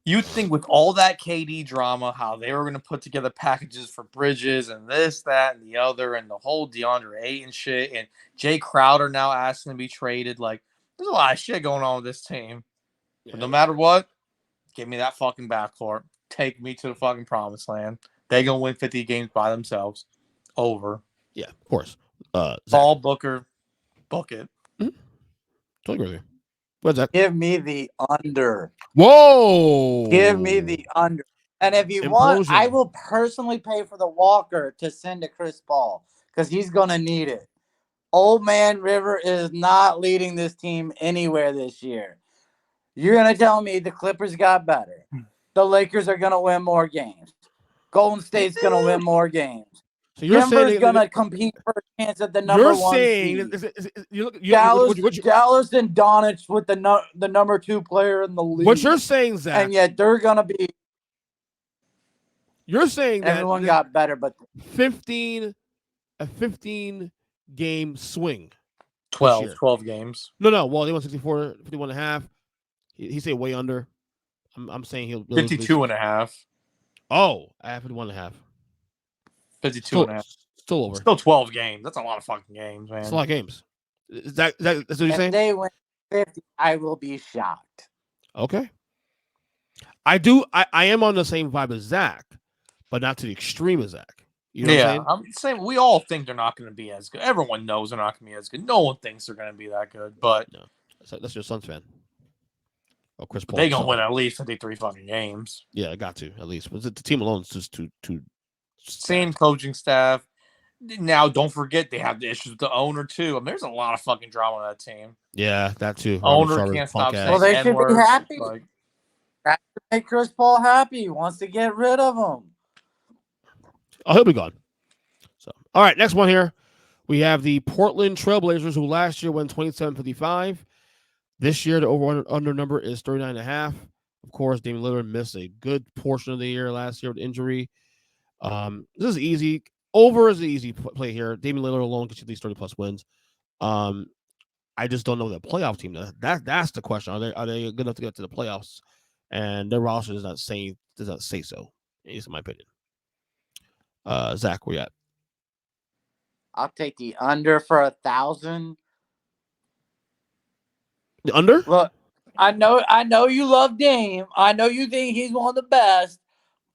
C: You'd think with all that KD drama, how they were going to put together packages for Bridges and this, that, and the other, and the whole DeAndre Ayton shit, and Jay Crowder now asking to be traded. Like, there's a lot of shit going on with this team. Yeah. But no matter what, give me that fucking backcourt. Take me to the fucking promised land. They're going to win 50 games by themselves. Over.
A: Yeah, of course.
C: Paul Booker, book it.
A: Mm-hmm. Totally agree with you. What's that?
B: Give me the under.
A: Whoa!
B: Give me the under. And if you want, I will personally pay for the walker to send to Chris Paul because he's going to need it. Old man River is not leading this team anywhere this year. You're going to tell me the Clippers got better. The Lakers are going to win more games. Golden State's going to win more games.
A: So you're
B: Denver's going to compete for a chance at the number one seed. Dallas and Doncic with the number 2 player in the league.
A: What you're saying, Zach.
B: And yet they're going to be.
A: You're saying that
B: everyone got better, but
A: 15 game swing.
C: 12 games.
A: No. Well, they won 64, 51 and a half. He said way under. I'm saying he'll
C: 52 and a half.
A: Oh, I have 51 and a half.
C: 52 and a half.
A: Still over.
C: Still 12 games. That's a lot of fucking games, man.
A: It's a lot of games. That's what you're saying?
B: If they win 50, I will be shocked.
A: Okay. I am on the same vibe as Zach, but not to the extreme as Zach. You know what I'm
C: saying? We all think they're not going to be as good. Everyone knows they're not going to be as good. No one thinks they're going to be that good, but
A: no. That's your Suns fan. Oh, Chris Paul.
C: They're going to win at least 53 fucking games.
A: Yeah, I got to at least. But the team alone is just too.
C: Same coaching staff. Now, don't forget they have the issues with the owner too. I mean, there's a lot of fucking drama on that team.
A: Yeah, that too.
C: Owner can't stop saying
B: well, they should be happy.
C: Like,
B: that should make Chris Paul happy. He wants to get rid of him.
A: Oh, he'll be gone. So, all right, next one here. We have the Portland Trailblazers, who last year went 27-55. This year, the over-under number is 39.5. Of course, Damian Lillard missed a good portion of the year last year with injury. This is easy. Over is the easy play here. Damian Lillard alone gets you at least 30+ wins. I just don't know the playoff team. That's the question. Are they good enough to get to the playoffs? And their roster does not say so. At least in my opinion. Zach, where you at?
B: I'll take the under for 1,000.
A: The under?
B: Look, I know you love Dame. I know you think he's one of the best,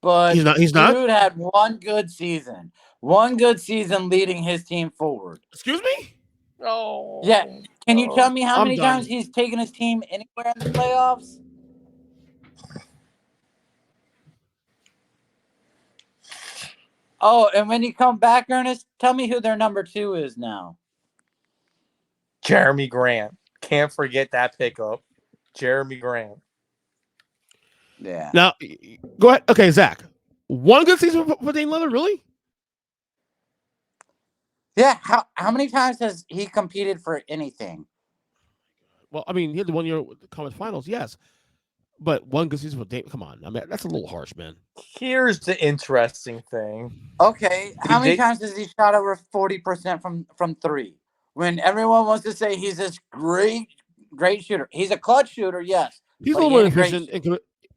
B: but
A: he's not.
B: Dude had one good season leading his team forward.
A: Excuse me?
C: Oh.
B: Yeah. Can you tell me how many times he's taken his team anywhere in the playoffs? Oh, and when you come back, Ernest, tell me who their number 2 is now.
C: Jeremy Grant. Can't forget that pickup. Jeremy Grant.
B: Yeah.
A: Now, go ahead. Okay, Zach. One good season for Damian Lillard, really?
B: Yeah. How many times has he competed for anything?
A: Well, I mean, he had the 1 year conference finals, yes. But one good season for Dame, come on. I mean, that's a little harsh, man.
C: Here's the interesting thing.
B: Okay. How many times has he shot over 40% from 3? When everyone wants to say he's this great shooter. He's a clutch shooter, yes.
A: He's a little more inefficient.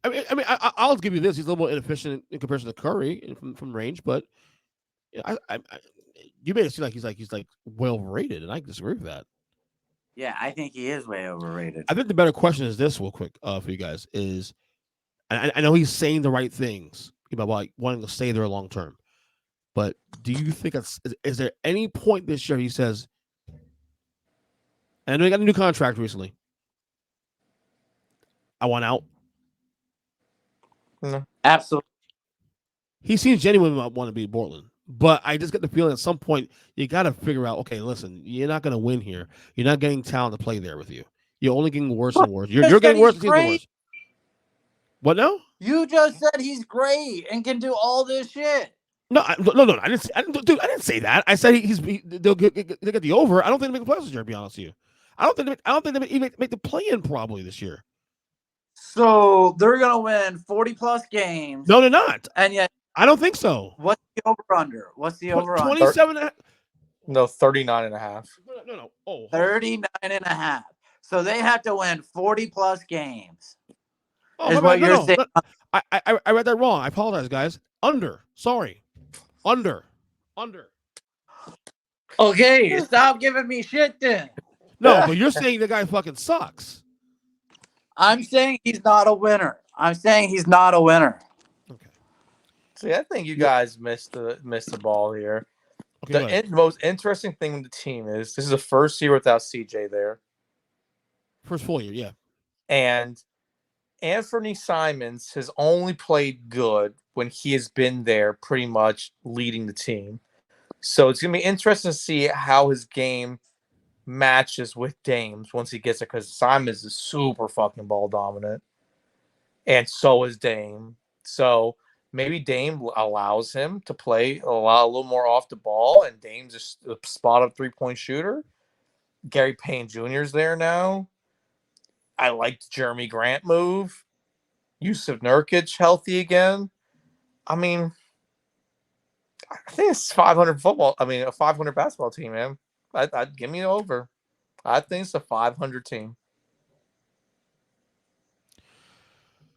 A: I'll give you this. He's a little more inefficient in comparison to Curry from range, but you made it seem like he's well rated, and I disagree with that.
B: Yeah, I think he is way overrated.
A: I think the better question is this, real quick, for you guys is: I know he's saying the right things about like wanting to stay there long term. But do you think is there any point this year he says, and I know he got a new contract recently, I want out?
C: No.
B: Absolutely.
A: He seems genuine about wanting to be in Portland. But I just get the feeling at some point you got to figure out, okay, listen, you're not going to win here. You're not getting talent to play there with you. You're only getting worse and worse. You're getting worse and getting worse. What now?
B: You just said he's great and can do all this shit.
A: No, I didn't say that. I said they'll get the over. I don't think they make the playoffs this year. To be honest with you, I don't think they even make the play-in probably this year.
B: So they're gonna win 40+ games.
A: No, they're not.
B: And yet,
A: I don't think so.
B: what's the over/under? What's the over/under?
A: 27.
C: No, 39.5.
A: No. Oh,
B: 39.5. So they have to win 40+ games.
A: Oh,
B: is what you're saying.
A: No. I read that wrong. I apologize, guys. Under. Sorry. Under.
B: Okay, stop giving me shit then.
A: No, but you're saying the guy fucking sucks.
B: I'm saying he's not a winner.
A: Okay.
C: See, I think you guys missed the ball here.
A: Okay,
C: The most interesting thing with the team is this is the first year without CJ there.
A: First full year, yeah.
C: And Anthony Simons has only played good when he has been there pretty much leading the team. So it's going to be interesting to see how his game matches with Dame's once he gets it, because Simons is super fucking ball dominant. And so is Dame. So maybe Dame allows him to play a little more off the ball, and Dame's just a spot-up three-point shooter. Gary Payne Jr. is there now. I liked Jeremy Grant move. Yusuf Nurkic healthy again. I mean, I think it's 500 football. I mean, a 500 basketball team, man. I'd give me over. I think it's a 500 team.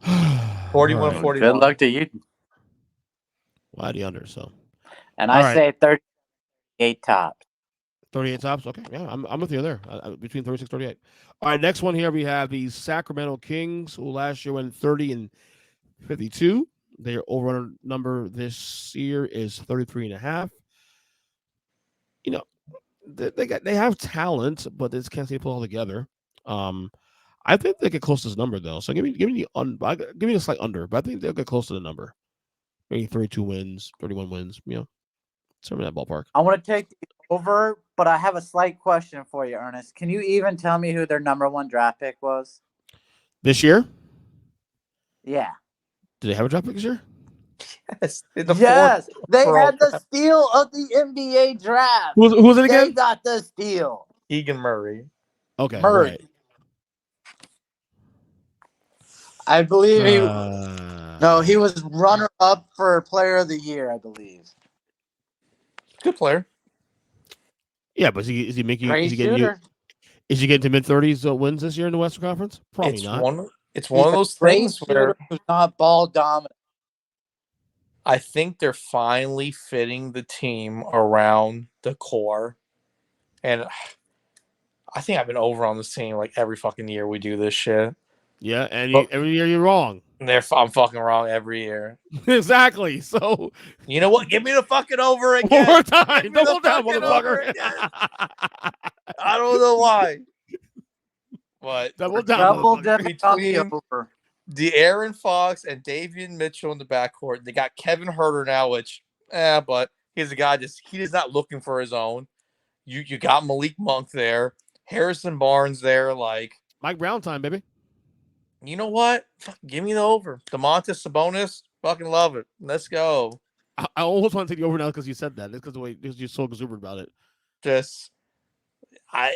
C: 41-41.
B: Good luck to you.
A: Why the under? So,
B: and I say 38 tops.
A: 38 tops. Okay, yeah, I'm with you there. Between 36 and 38. All right, next one here we have the Sacramento Kings, who last year went 30-52. Their over number this year is 33.5. You know, they have talent, but they just can't seem to pull it all together. I think they get close to this number though. So give me a slight under, but I think they'll get close to the number. Maybe 32 wins, 31 wins. You know, somewhere in that ballpark.
B: I want to take the over, but I have a slight question for you, Ernest. Can you even tell me who their number 1 draft pick was
A: This year?
B: Yeah.
A: Did they have a draft pick this year?
C: Yes.
B: They had the steal of the NBA draft.
A: Who was it again?
B: They got the steal.
C: Keegan Murray.
A: Okay.
B: Murray.
A: Right.
B: I believe he was runner-up for Player of the Year, I believe.
C: Good player.
A: Yeah, but is he making?
B: Great shooter.
A: Is he getting to mid-30s wins this year in the Western Conference? Probably not.
C: It's one of those things where
B: who's not ball dominant.
C: I think they're finally fitting the team around the core, and I think I've been over on this team like every fucking year we do this shit.
A: Yeah, and every year you're wrong.
C: I'm fucking wrong every year.
A: Exactly. So
C: you know what? Give me the fucking over again.
A: One more time. Double down, motherfucker.
C: I don't know why. But
B: double down
C: between the Aaron Fox and Davion Mitchell in the backcourt. They got Kevin Huerter now, which but he's a guy he is not looking for his own. You got Malik Monk there, Harrison Barnes there, like
A: Mike Brown time, baby.
C: You know what? Give me the over. Domantas Sabonis, fucking love it. Let's go.
A: I almost want to take the over now because you said that. It's because you're so exuberant about it.
C: Just I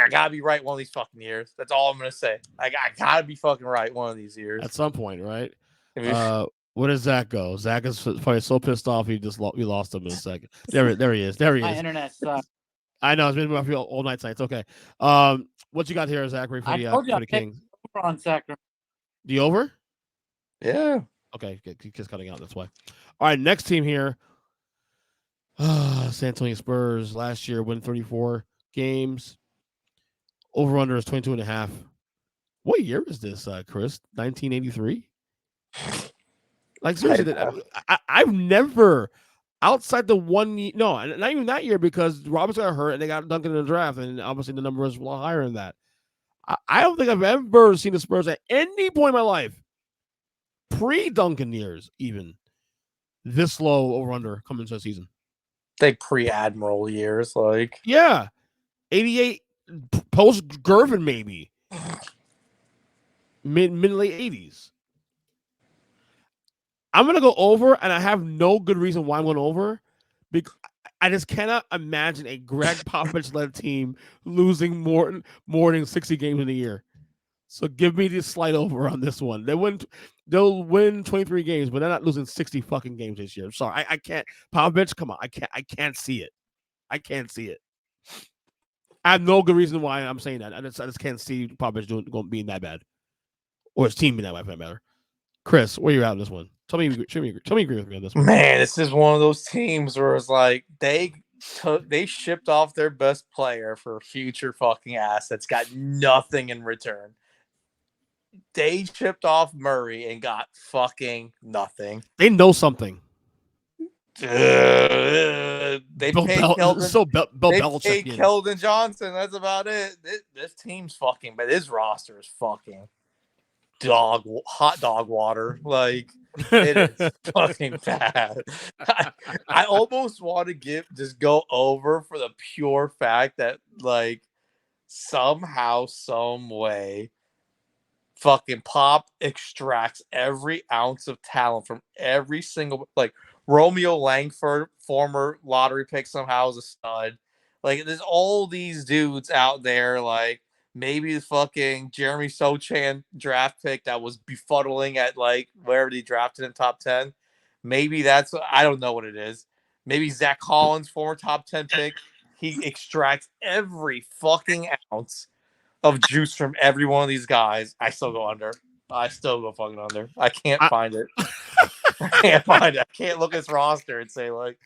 C: gotta be right one of these fucking years. That's all I'm gonna say. I gotta be fucking right one of these years.
A: At some point, right? Where does Zach go? Zach is probably so pissed off we lost him in a second. There he is.
B: My internet sucks.
A: I know it's been rough all night tonight. It's okay. What you got here, Zachary, for the Kings?
B: On Sacramento.
A: The over?
C: Yeah.
A: Okay, just cutting out. That's why. All right, next team here. San Antonio Spurs last year win 34 games. Over under is 22.5. What year is this, Chris? 1983. Like seriously, I've never outside the 1 year. No, not even that year because Roberts got hurt and they got Duncan in the draft, and obviously the number was a lot higher than that. I don't think I've ever seen the Spurs at any point in my life, pre-Duncan years, even this low over under coming into the season.
C: Like pre-Admiral years, like
A: 88 post Gervin maybe mid late 80s. I'm gonna go over, and I have no good reason why I'm going over, because I just cannot imagine a Greg Popovich led team losing more than 60 games in a year. So give me the slight over on this one. They'll win 23 games, but they're not losing 60 fucking games this year. Sorry, I can't. Popovich, come on, I can't see it. I can't see it. I have no good reason why I'm saying that. I just can't see Popovich being that bad, or his team being that bad, for that matter. Chris, where you at on this one? Tell me you agree with me on this one.
C: Man, this is one of those teams where it's like they shipped off their best player for future fucking assets, got nothing in return. They shipped off Murray and got fucking nothing.
A: They know something.
C: They paid Keldon Johnson. That's about it. This team's fucking, but his roster is fucking hot dog water. Like, it is fucking bad. I almost want to just go over for the pure fact that, like, somehow, some way, fucking Pop extracts every ounce of talent from every single, like, Romeo Langford, former lottery pick, somehow is a stud. Like, there's all these dudes out there, like, maybe the fucking Jeremy Sochan draft pick that was befuddling at, like, wherever they drafted in top 10. Maybe that's, I don't know what it is. Maybe Zach Collins, former top 10 pick, he extracts every fucking ounce of juice from every one of these guys. I still go under. I still go fucking under. I can't find it. I can't find it. I can't look at this roster and say, like,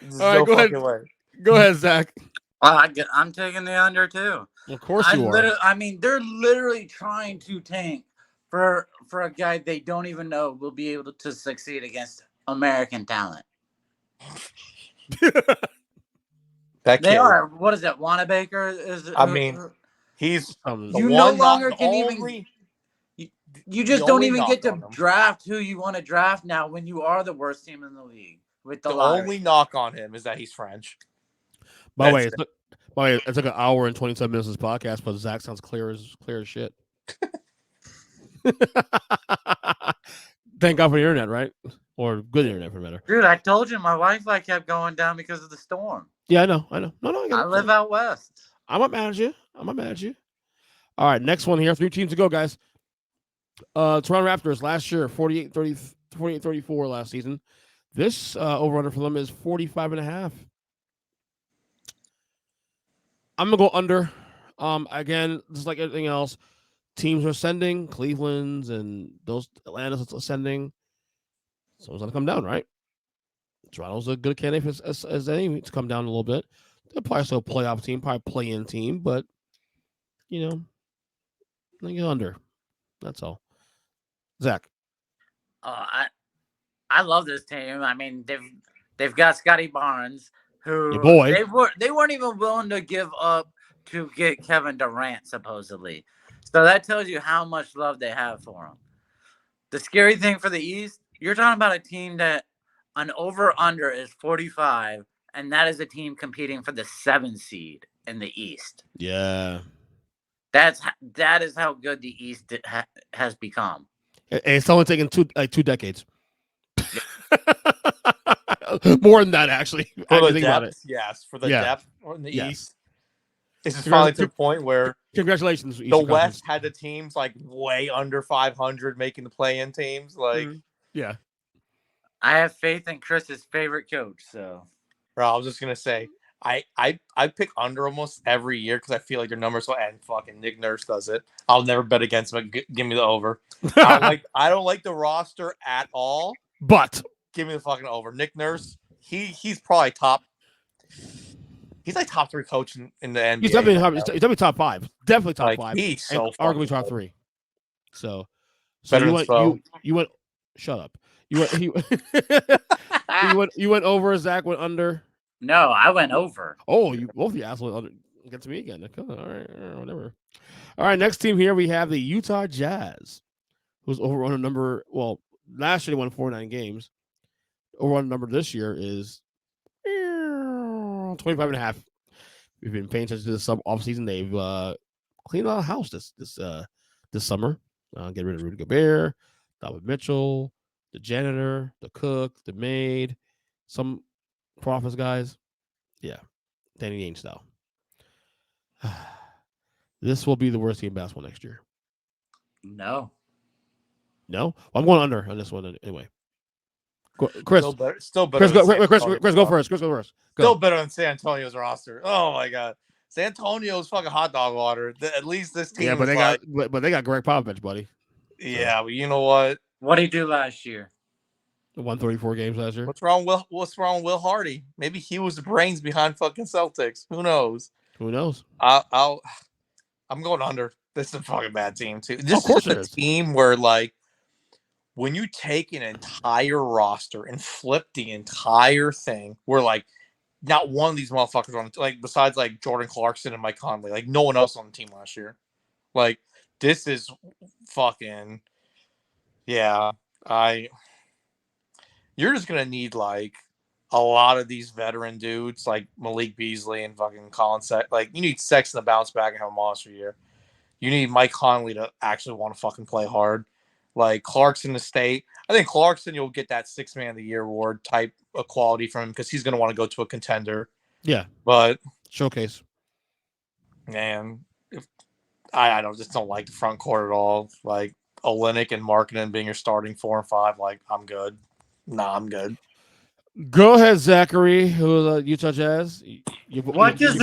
C: there's
A: all right,
C: no
A: go
C: fucking
A: ahead.
C: way.
A: Go ahead, Zach.
B: I'm taking the under too.
A: Of course you are.
B: I mean, they're literally trying to tank for a guy they don't even know will be able to succeed against American talent. They are. What is that? Wanamaker is.
C: He's
B: you no longer can even. You just don't even get to draft who you want to draft now when you are the worst team in the league. With the
C: only knock on him is that he's French.
A: By the way, it took an hour and 27 minutes of this podcast, but Zach sounds clear as shit. Thank God for the internet, right? Or good internet, for a matter.
B: Dude, I told you my Wi-Fi kept going down because of the storm.
A: Yeah, I know. No,
B: I live out west.
A: I'm not mad at you. All right, next one here. 3 teams to go, guys. Toronto Raptors last year, 48-34 last season. This over-under for them is 45.5. I'm going to go under. Again, just like everything else, teams are ascending. Cleveland's and those Atlanta's ascending. Someone's going to come down, right? Toronto's a good candidate as any to come down a little bit. They're probably still a playoff team, probably play-in team, but, you know, I get under. That's all. Zach.
B: I love this team. I mean, they've got Scotty Barnes, who
A: your boy.
B: They weren't even willing to give up to get Kevin Durant, supposedly. So that tells you how much love they have for him. The scary thing for the East, you're talking about a team that an over-under is 45, and that is a team competing for the 7th seed in the East.
A: Yeah.
B: That is how good the East has become.
A: And it's only taken 2 decades. More than that, actually.
C: For the depth, yes. For the depth in the East. This is finally to the point where
A: congratulations.
C: The West had the teams like way under 500 making the play-in teams. Like,
A: yeah.
B: I have faith in Chris's favorite coach. So,
C: bro, I was just gonna say, I pick under almost every year because I feel like their numbers will end. Fucking Nick Nurse does it. I'll never bet against him. Give me the over. I don't like the roster at all.
A: But
C: give me the fucking over. Nick Nurse, he's probably top. He's like top 3 coach in the NBA.
A: He's definitely
C: right
A: top,
C: now.
A: he's definitely top 5. Definitely top
C: Like,
A: 5.
C: he's
A: And
C: so
A: arguably
C: fucking
A: top
C: good.
A: 3. So
C: Better
A: you
C: than
A: went
C: Spo.
A: you went. Shut up. You went you went over. Zach went under.
B: No, I went over.
A: Oh, you both the assholes under. Get to me again. All right, whatever. All right, next team here we have the Utah Jazz, who's over on a number. Well, last year they won 49 games. Over on number this year is 25 and a half. We've been paying attention to the sub off season. They've cleaned out the house this summer. Get rid of Rudy Gobert, Donovan Mitchell, the janitor, the cook, the maid, some front office guys. Yeah, Danny Ainge style. This will be the worst team in basketball next year.
B: No.
A: No, well, I'm going under on this one anyway. Chris,
C: Still better.
A: Chris, Chris, go first. Chris, go first. Go.
C: Still better than San Antonio's roster. Oh my god, San Antonio's fucking hot dog water. At least this team.
A: Yeah, but they got Greg Popovich, buddy.
C: Yeah, but you know what?
B: What did he do last year?
A: 134 games last year.
C: What's wrong with Will Hardy? Maybe he was the brains behind fucking Celtics. Who knows?
A: Who knows?
C: I'm going under. This is a fucking bad team too. This
A: Of course
C: is
A: it
C: a
A: is.
C: team where like when you take an entire roster and flip the entire thing, where like not one of these motherfuckers on like besides like Jordan Clarkson and Mike Conley, like no one else on the team last year. Like this is fucking yeah. You're just gonna need like a lot of these veteran dudes like Malik Beasley and fucking Colin Sexton. Like you need Sexton to bounce back and have a monster year. You need Mike Conley to actually want to fucking play hard. Like Clarkson to stay. I think Clarkson, you'll get that 6 Man of the Year award type of quality from him because he's going to want to go to a contender.
A: Yeah,
C: but
A: showcase.
C: Man, I don't like the front court at all. Like Olynyk and Markkanen being your starting 4 and 5. Like I'm good. Nah, I'm good.
A: Go ahead, Zachary, who is Utah Jazz.
B: What does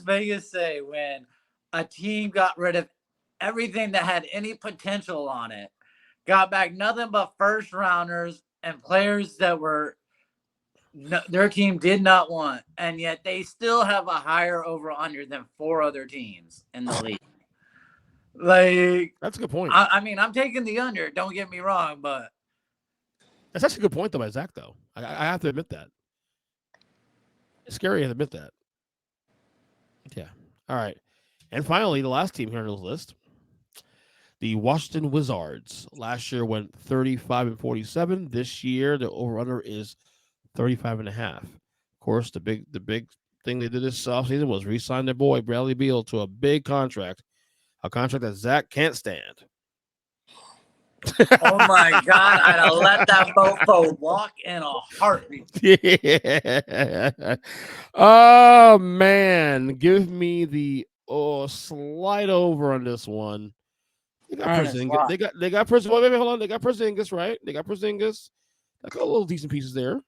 B: Vegas say when a team got rid of everything that had any potential on it, got back nothing but first rounders and players that were their team did not want, and yet they still have a higher over under than 4 other teams in the league? Like,
A: that's a good point.
B: I mean, I'm taking the under. Don't get me wrong, but
A: that's actually a good point though by Zach. Though I have to admit that it's scary to admit that. Yeah. All right. And finally, the last team here on this list, the Washington Wizards. Last year went 35 and 47. This year, the over/under is 35 and a half. Of course, the big thing they did this offseason was re-sign their boy Bradley Beal to a big contract, a contract that Zach can't stand.
B: oh my God, I'd have let that mofo walk in a heartbeat.
A: Yeah. Oh man, give me the slide over on this one. They got Porzingis. They got Porzingis. Wait, hold on. They got Porzingis, right? They got Porzingis. They got a little decent pieces there.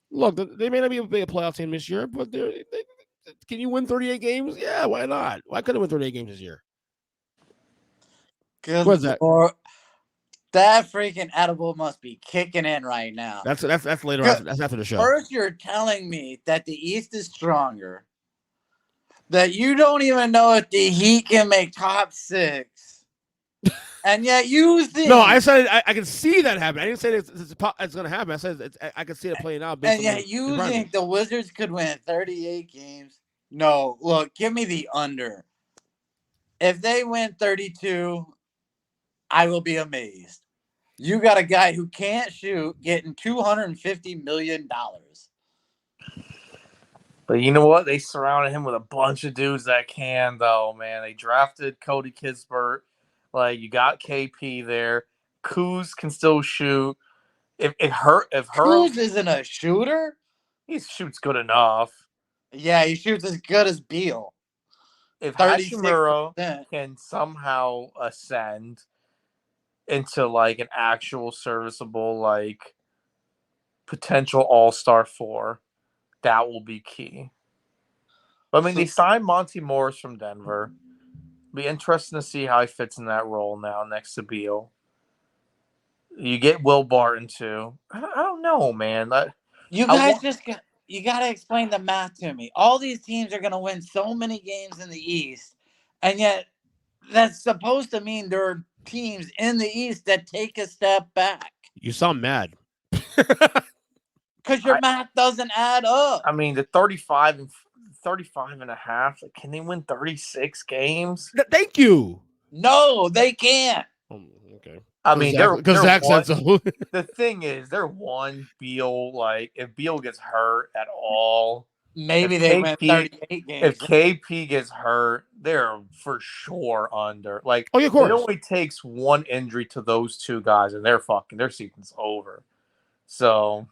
A: Look, they may not be a big playoff team this year, but can you win 38 games? Yeah, why not? Why couldn't win 38 games this year?
B: What's that? That freaking edible must be kicking in right now.
A: That's later. That's after the show.
B: First, you're telling me that the East is stronger. That you don't even know if the Heat can make top 6. And yet you think...
A: No, I said I can see that happen. I didn't say it's going to happen. I said I can see it playing out.
B: And yet you think the Wizards could win 38 games? No, look, give me the under. If they win 32, I will be amazed. You got a guy who can't shoot getting $250 million.
C: But you know what? They surrounded him with a bunch of dudes that can, though, man. They drafted Cody Kispert. Like, you got KP there. Kuz can still shoot. If
B: Kuz isn't a shooter,
C: he shoots good enough.
B: Yeah, he shoots as good as Beal.
C: If Hachimura can somehow ascend into like an actual serviceable, like potential all-star 4, that will be key. But I mean, they signed Monty Morris from Denver. Be interesting to see how he fits in that role now next to Beal. You get Will Barton too. I don't know, man.
B: You guys just got you got to explain the math to me. All these teams are going to win so many games in the East, and yet that's supposed to mean there are teams in the East that take a step back.
A: You sound mad.
B: Because your math doesn't add up.
C: I mean, the 35 and a half, can they win 36 games?
A: Thank you.
B: No, they can't.
A: Okay.
C: I mean,
A: because Zach said so.
C: The thing is, they're one Beal. Like, if Beal gets hurt at all,
B: maybe they win 38 games.
C: If KP gets hurt, they're for sure under. Like,
A: oh, yeah, of course.
C: It only takes one injury to those two guys, and their season's over. So,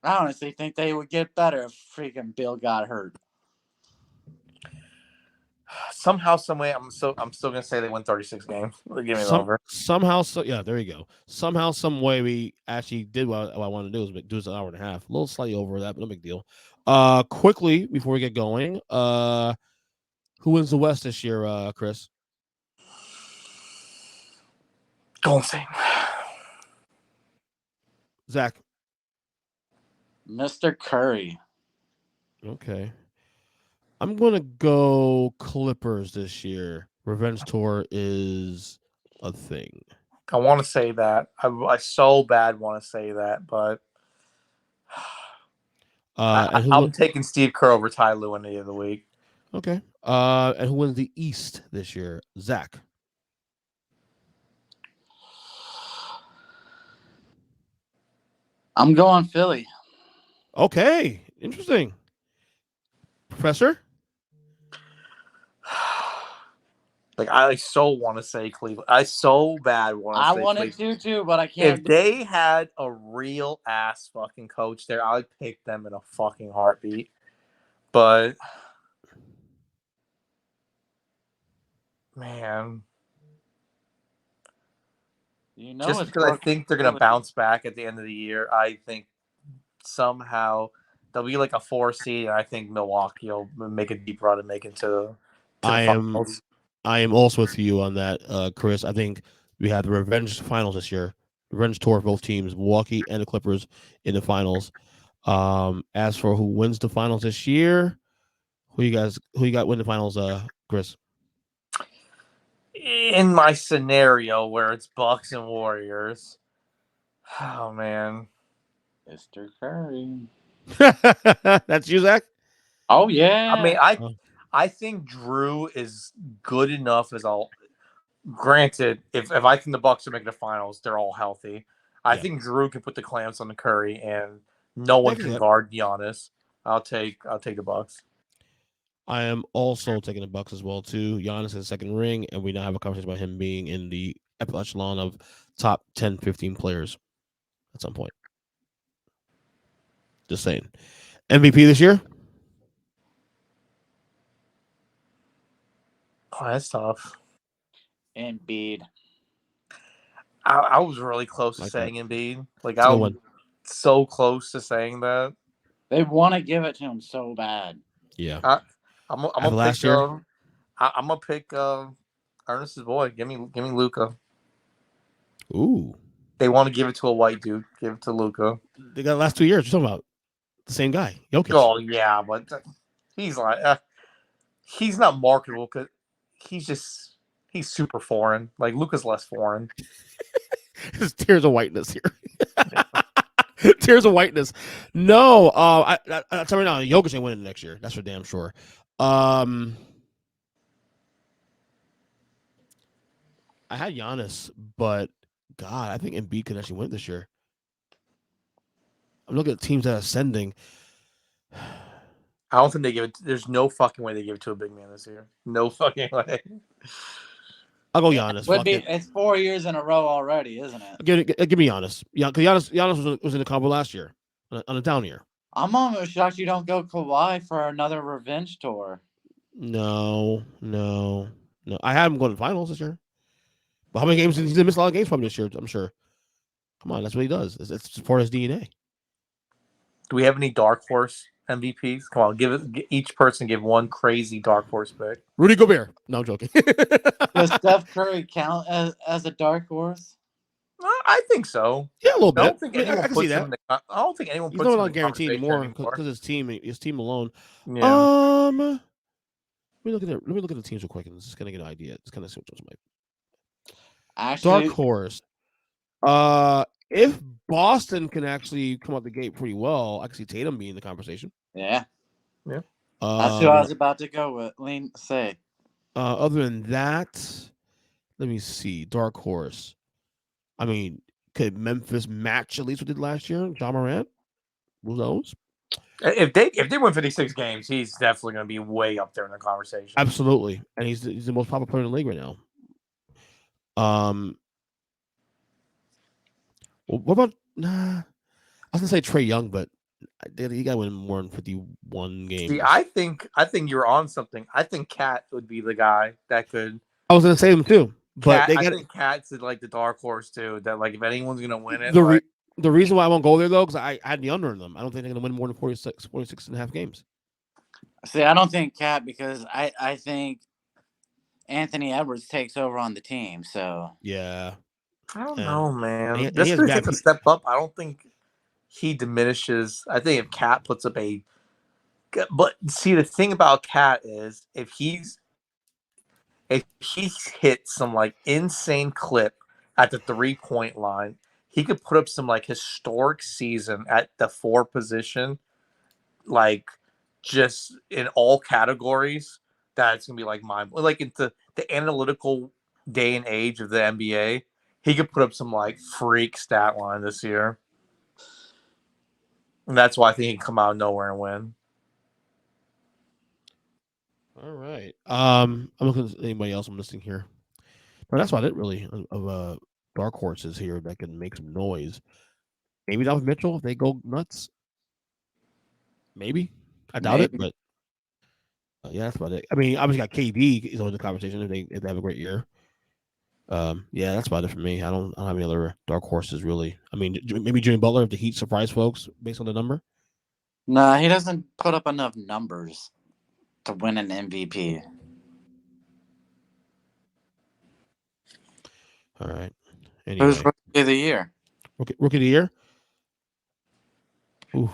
B: I honestly think they would get better if freaking Bill got hurt.
C: Somehow, some way, I'm still gonna say they win 36 games. Give me the over.
A: There you go. Somehow, some way, we actually did what I wanted to do was do this an hour and a half, a little slightly over that, but no big deal. Quickly before we get going, who wins the West this year, Chris?
C: Golden State.
A: Zach.
B: Mr. Curry.
A: Okay. I'm going to go Clippers this year. Revenge tour is a thing.
C: I want to say that. I so bad want to say that, but I'm taking Steve Kerr over Ty Lue any of the week.
A: Okay. And who wins the East this year? Zach.
B: I'm going Philly.
A: Okay. Interesting. Professor?
C: Like, I so want to say Cleveland. I so bad want to say Cleveland.
B: I wanted to too, but I can't.
C: If they had a real ass fucking coach there, I would pick them in a fucking heartbeat. But, man, just because I think they're gonna bounce back at the end of the year, I think somehow they'll be like a 4 seed, and I think Milwaukee will make a deep run and make it to the finals.
A: I am also with you on that, Chris. I think we have the revenge finals this year. Revenge tour for both teams, Milwaukee and the Clippers in the finals. As for who wins the finals this year, who you got win the finals, Chris?
C: In my scenario where it's Bucks and Warriors, oh man,
B: Mr. Curry.
A: That's you, Zach?
B: Oh yeah.
C: I mean, I think Drew is good enough as all. Granted, if I think the Bucks are making the finals, they're all healthy. I think Drew can put the clamps on the Curry, and no one can guard Giannis. I'll take the Bucks.
A: I am also taking the Bucks as well too. Giannis has second ring, and we now have a conversation about him being in the echelon of top 10, 15 players at some point. Just saying. MVP this year?
C: Oh, that's tough.
B: Embiid.
C: I was really close to saying Embiid. Like, I was so close to saying that.
B: They want to give it to him so bad.
A: Yeah.
C: I'm gonna pick Ernest's boy. Give me Luka.
A: Ooh.
C: They want to give it to a white dude. Give it to Luka.
A: They got the last 2 years. You're talking about the same guy, Jokic.
C: Oh yeah, but he's like he's not marketable because he's super foreign. Like, Luka's less foreign.
A: There's tears of whiteness here. Tears of whiteness. No, I tell you now, Jokic ain't winning next year. That's for damn sure. I had Giannis, but God, I think Embiid could actually win this year. I'm looking at teams that are ascending.
C: I don't think they give it. There's no fucking way they give it to a big man this year. No fucking way.
A: I'll go Giannis.
B: It's 4 years in a row already, isn't it?
A: Give me Giannis. Yeah, because Giannis was in the combo last year on a down year.
B: I'm almost shocked you don't go Kawhi for another revenge tour.
A: No. I had him going to the finals this year. But how many games? He's missed a lot of games from this year, I'm sure. Come on, that's what he does. It's part of his DNA.
C: Do we have any dark horse MVPs? Come on, each person give one crazy dark horse pick.
A: Rudy Gobert. No, I'm joking.
B: Does Steph Curry count as a dark horse?
C: I think so.
A: Yeah, a little
C: I
A: bit.
C: don't think anyone
A: I can
C: puts
A: see
C: him
A: that.
C: in the. I don't think anyone
A: He's
C: puts him
A: not
C: in the
A: guaranteed
C: conversation
A: anymore
C: anymore.
A: because his team alone.
C: Yeah.
A: Let me look at the teams real quick and just kind of get an idea. Just kind of see what those might. Dark
B: Actually,
A: horse. If Boston can actually come out the gate pretty well, I can see Tatum being in the conversation.
B: yeah,
C: Yeah.
B: that's who I was about to go with. Say.
A: Other than that, let me see. Dark horse. I mean, could Memphis match at least what they did last year? John Morant? Who knows?
C: If they win 56 games, he's definitely going to be way up there in the conversation.
A: Absolutely, and he's the most popular player in the league right now. What about? Nah, I was gonna say Trey Young, but he got to win more than 51 games.
C: See, I think you're on something. I think Cat would be the guy that could.
A: I was gonna say him too, but
C: I think Cat's like the dark horse too. That like if anyone's going to win it,
A: the reason why I won't go there though, because I had the under in them. I don't think they're gonna win more than 46 and a half games.
B: See, I don't think Cat because I think Anthony Edwards takes over on the team. So
A: yeah,
C: I don't know, man.
A: This
C: is a step up. I don't think he diminishes. I think if Cat puts up but see, the thing about Cat is if he hits some like insane clip at the 3-point line, he could put up some like historic season at the 4 position, like just in all categories. That's gonna be like like into the analytical day and age of the NBA. He could put up some like freak stat line this year, and that's why I think he can come out of nowhere and win.
A: All right. I'm looking at anybody else I'm listening here, but that's about it really of dark horses here that can make some noise. Maybe Donovan Mitchell if they go nuts. Maybe I doubt it, but yeah, that's about it. I mean, obviously got KD is always the conversation if they have a great year. Yeah, that's about it for me. I don't have any other dark horses really. I mean, maybe Jimmy Butler if the Heat surprise folks based on the number.
B: No, he doesn't put up enough numbers to win an MVP.
A: All right. Anyway.
B: Who's rookie of the year?
A: Rookie of the year? Ooh.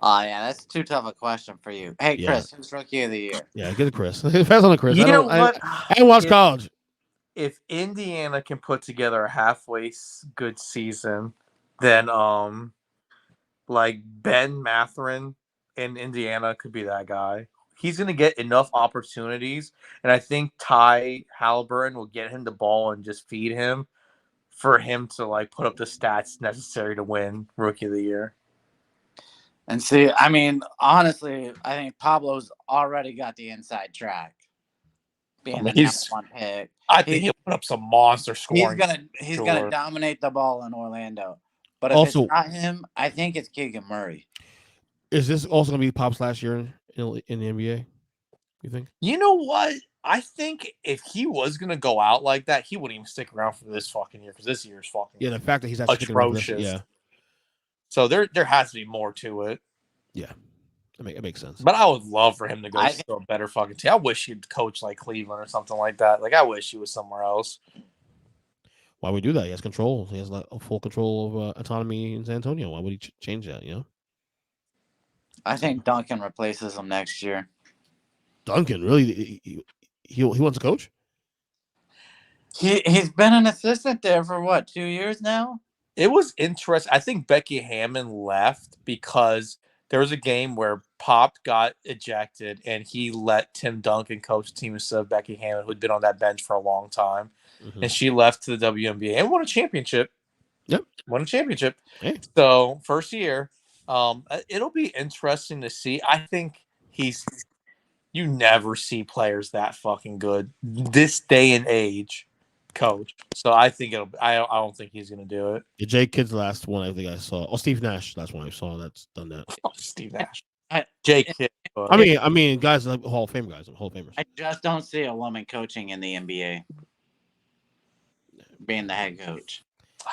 B: Oh, yeah, that's too tough a question for you. Hey, Chris, who's rookie of the year?
A: Yeah, get it, Chris. Pass on to Chris.
C: You know what?
A: I didn't watch college.
C: If Indiana can put together a halfway good season, then like Ben Mathurin in Indiana could be that guy. He's going to get enough opportunities, and I think Ty Halliburton will get him the ball and just feed him for him to like put up the stats necessary to win Rookie of the Year.
B: And see, I mean, honestly, I think Pablo's already got the inside track. Being the number 1 pick.
C: I think he'll put up some monster scoring.
B: He's gonna dominate the ball in Orlando. But if it's not him, I think it's Keegan Murray.
A: Is this also gonna be Pop's last year in the NBA? You think?
C: You know what? I think if he was gonna go out like that, he wouldn't even stick around for this fucking year because this year is fucking
A: the fact that he's actually
C: atrocious.
A: Yeah.
C: So there has to be more to it.
A: Yeah. It makes sense.
C: But I would love for him to go to a better fucking team. I wish he'd coach like Cleveland or something like that. Like I wish he was somewhere else.
A: Why would he do that? He has control. He has full control of autonomy in San Antonio. Why would he change that? You know.
B: I think Duncan replaces him next year.
A: Duncan, really? He wants to coach?
B: He's been an assistant there for what, 2 years now?
C: It was interesting. I think Becky Hammond left because there was a game where Pop got ejected and he let Tim Duncan coach the team instead of Becky Hammond, who'd been on that bench for a long time. Mm-hmm. And she left to the WNBA and won a championship.
A: Yep.
C: Won a championship.
A: Hey.
C: So, first year. It'll be interesting to see. I think you never see players that fucking good this day and age coach. So I think I don't think he's gonna do it.
A: The Jay Kidd's last one I think I saw. Oh, Steve Nash, last one I saw that's done that.
C: Oh, Steve Nash. Jay Kidd.
A: I mean guys like Hall of Fame guys, Hall of Famers.
B: I just don't see a woman coaching in the NBA. Being the head coach.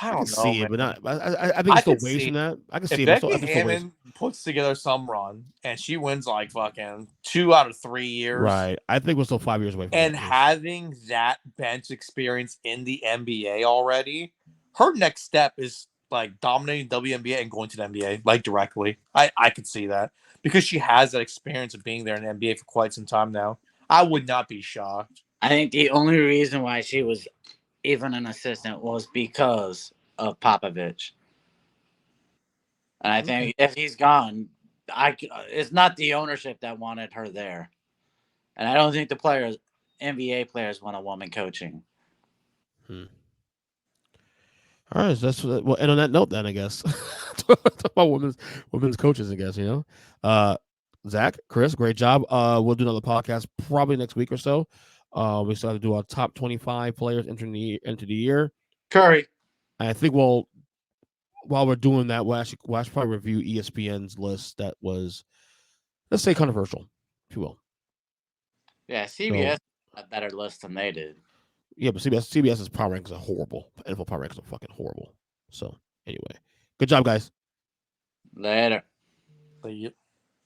C: I don't know,
A: see it, but not. I think it's still ways from that. I can see it.
C: Becky Hammond puts together some run and she wins like fucking 2 out of 3 years.
A: Right. I think we're still 5 years away from
C: and having that bench experience in the NBA already, her next step is like dominating WNBA and going to the NBA like directly. I could see that because she has that experience of being there in the NBA for quite some time now. I would not be shocked.
B: I think the only reason why she was even an assistant was because of Popovich. And I think if he's gone, it's not the ownership that wanted her there. And I don't think the NBA players, want a woman coaching.
A: All right, so that's well. And on that note, then I guess talk about women's coaches. I guess Zach, Chris, great job. We'll do another podcast probably next week or so. We still have to do our top 25 players entering into the year.
B: Curry.
A: I think while we're doing that, we'll actually probably review ESPN's list that was, let's say, controversial, if you will.
B: Yeah, CBS had a better list than they did.
A: Yeah, but CBS's power rankings are horrible. NFL power rankings are fucking horrible. So anyway, good job, guys.
B: Later.
C: Yep.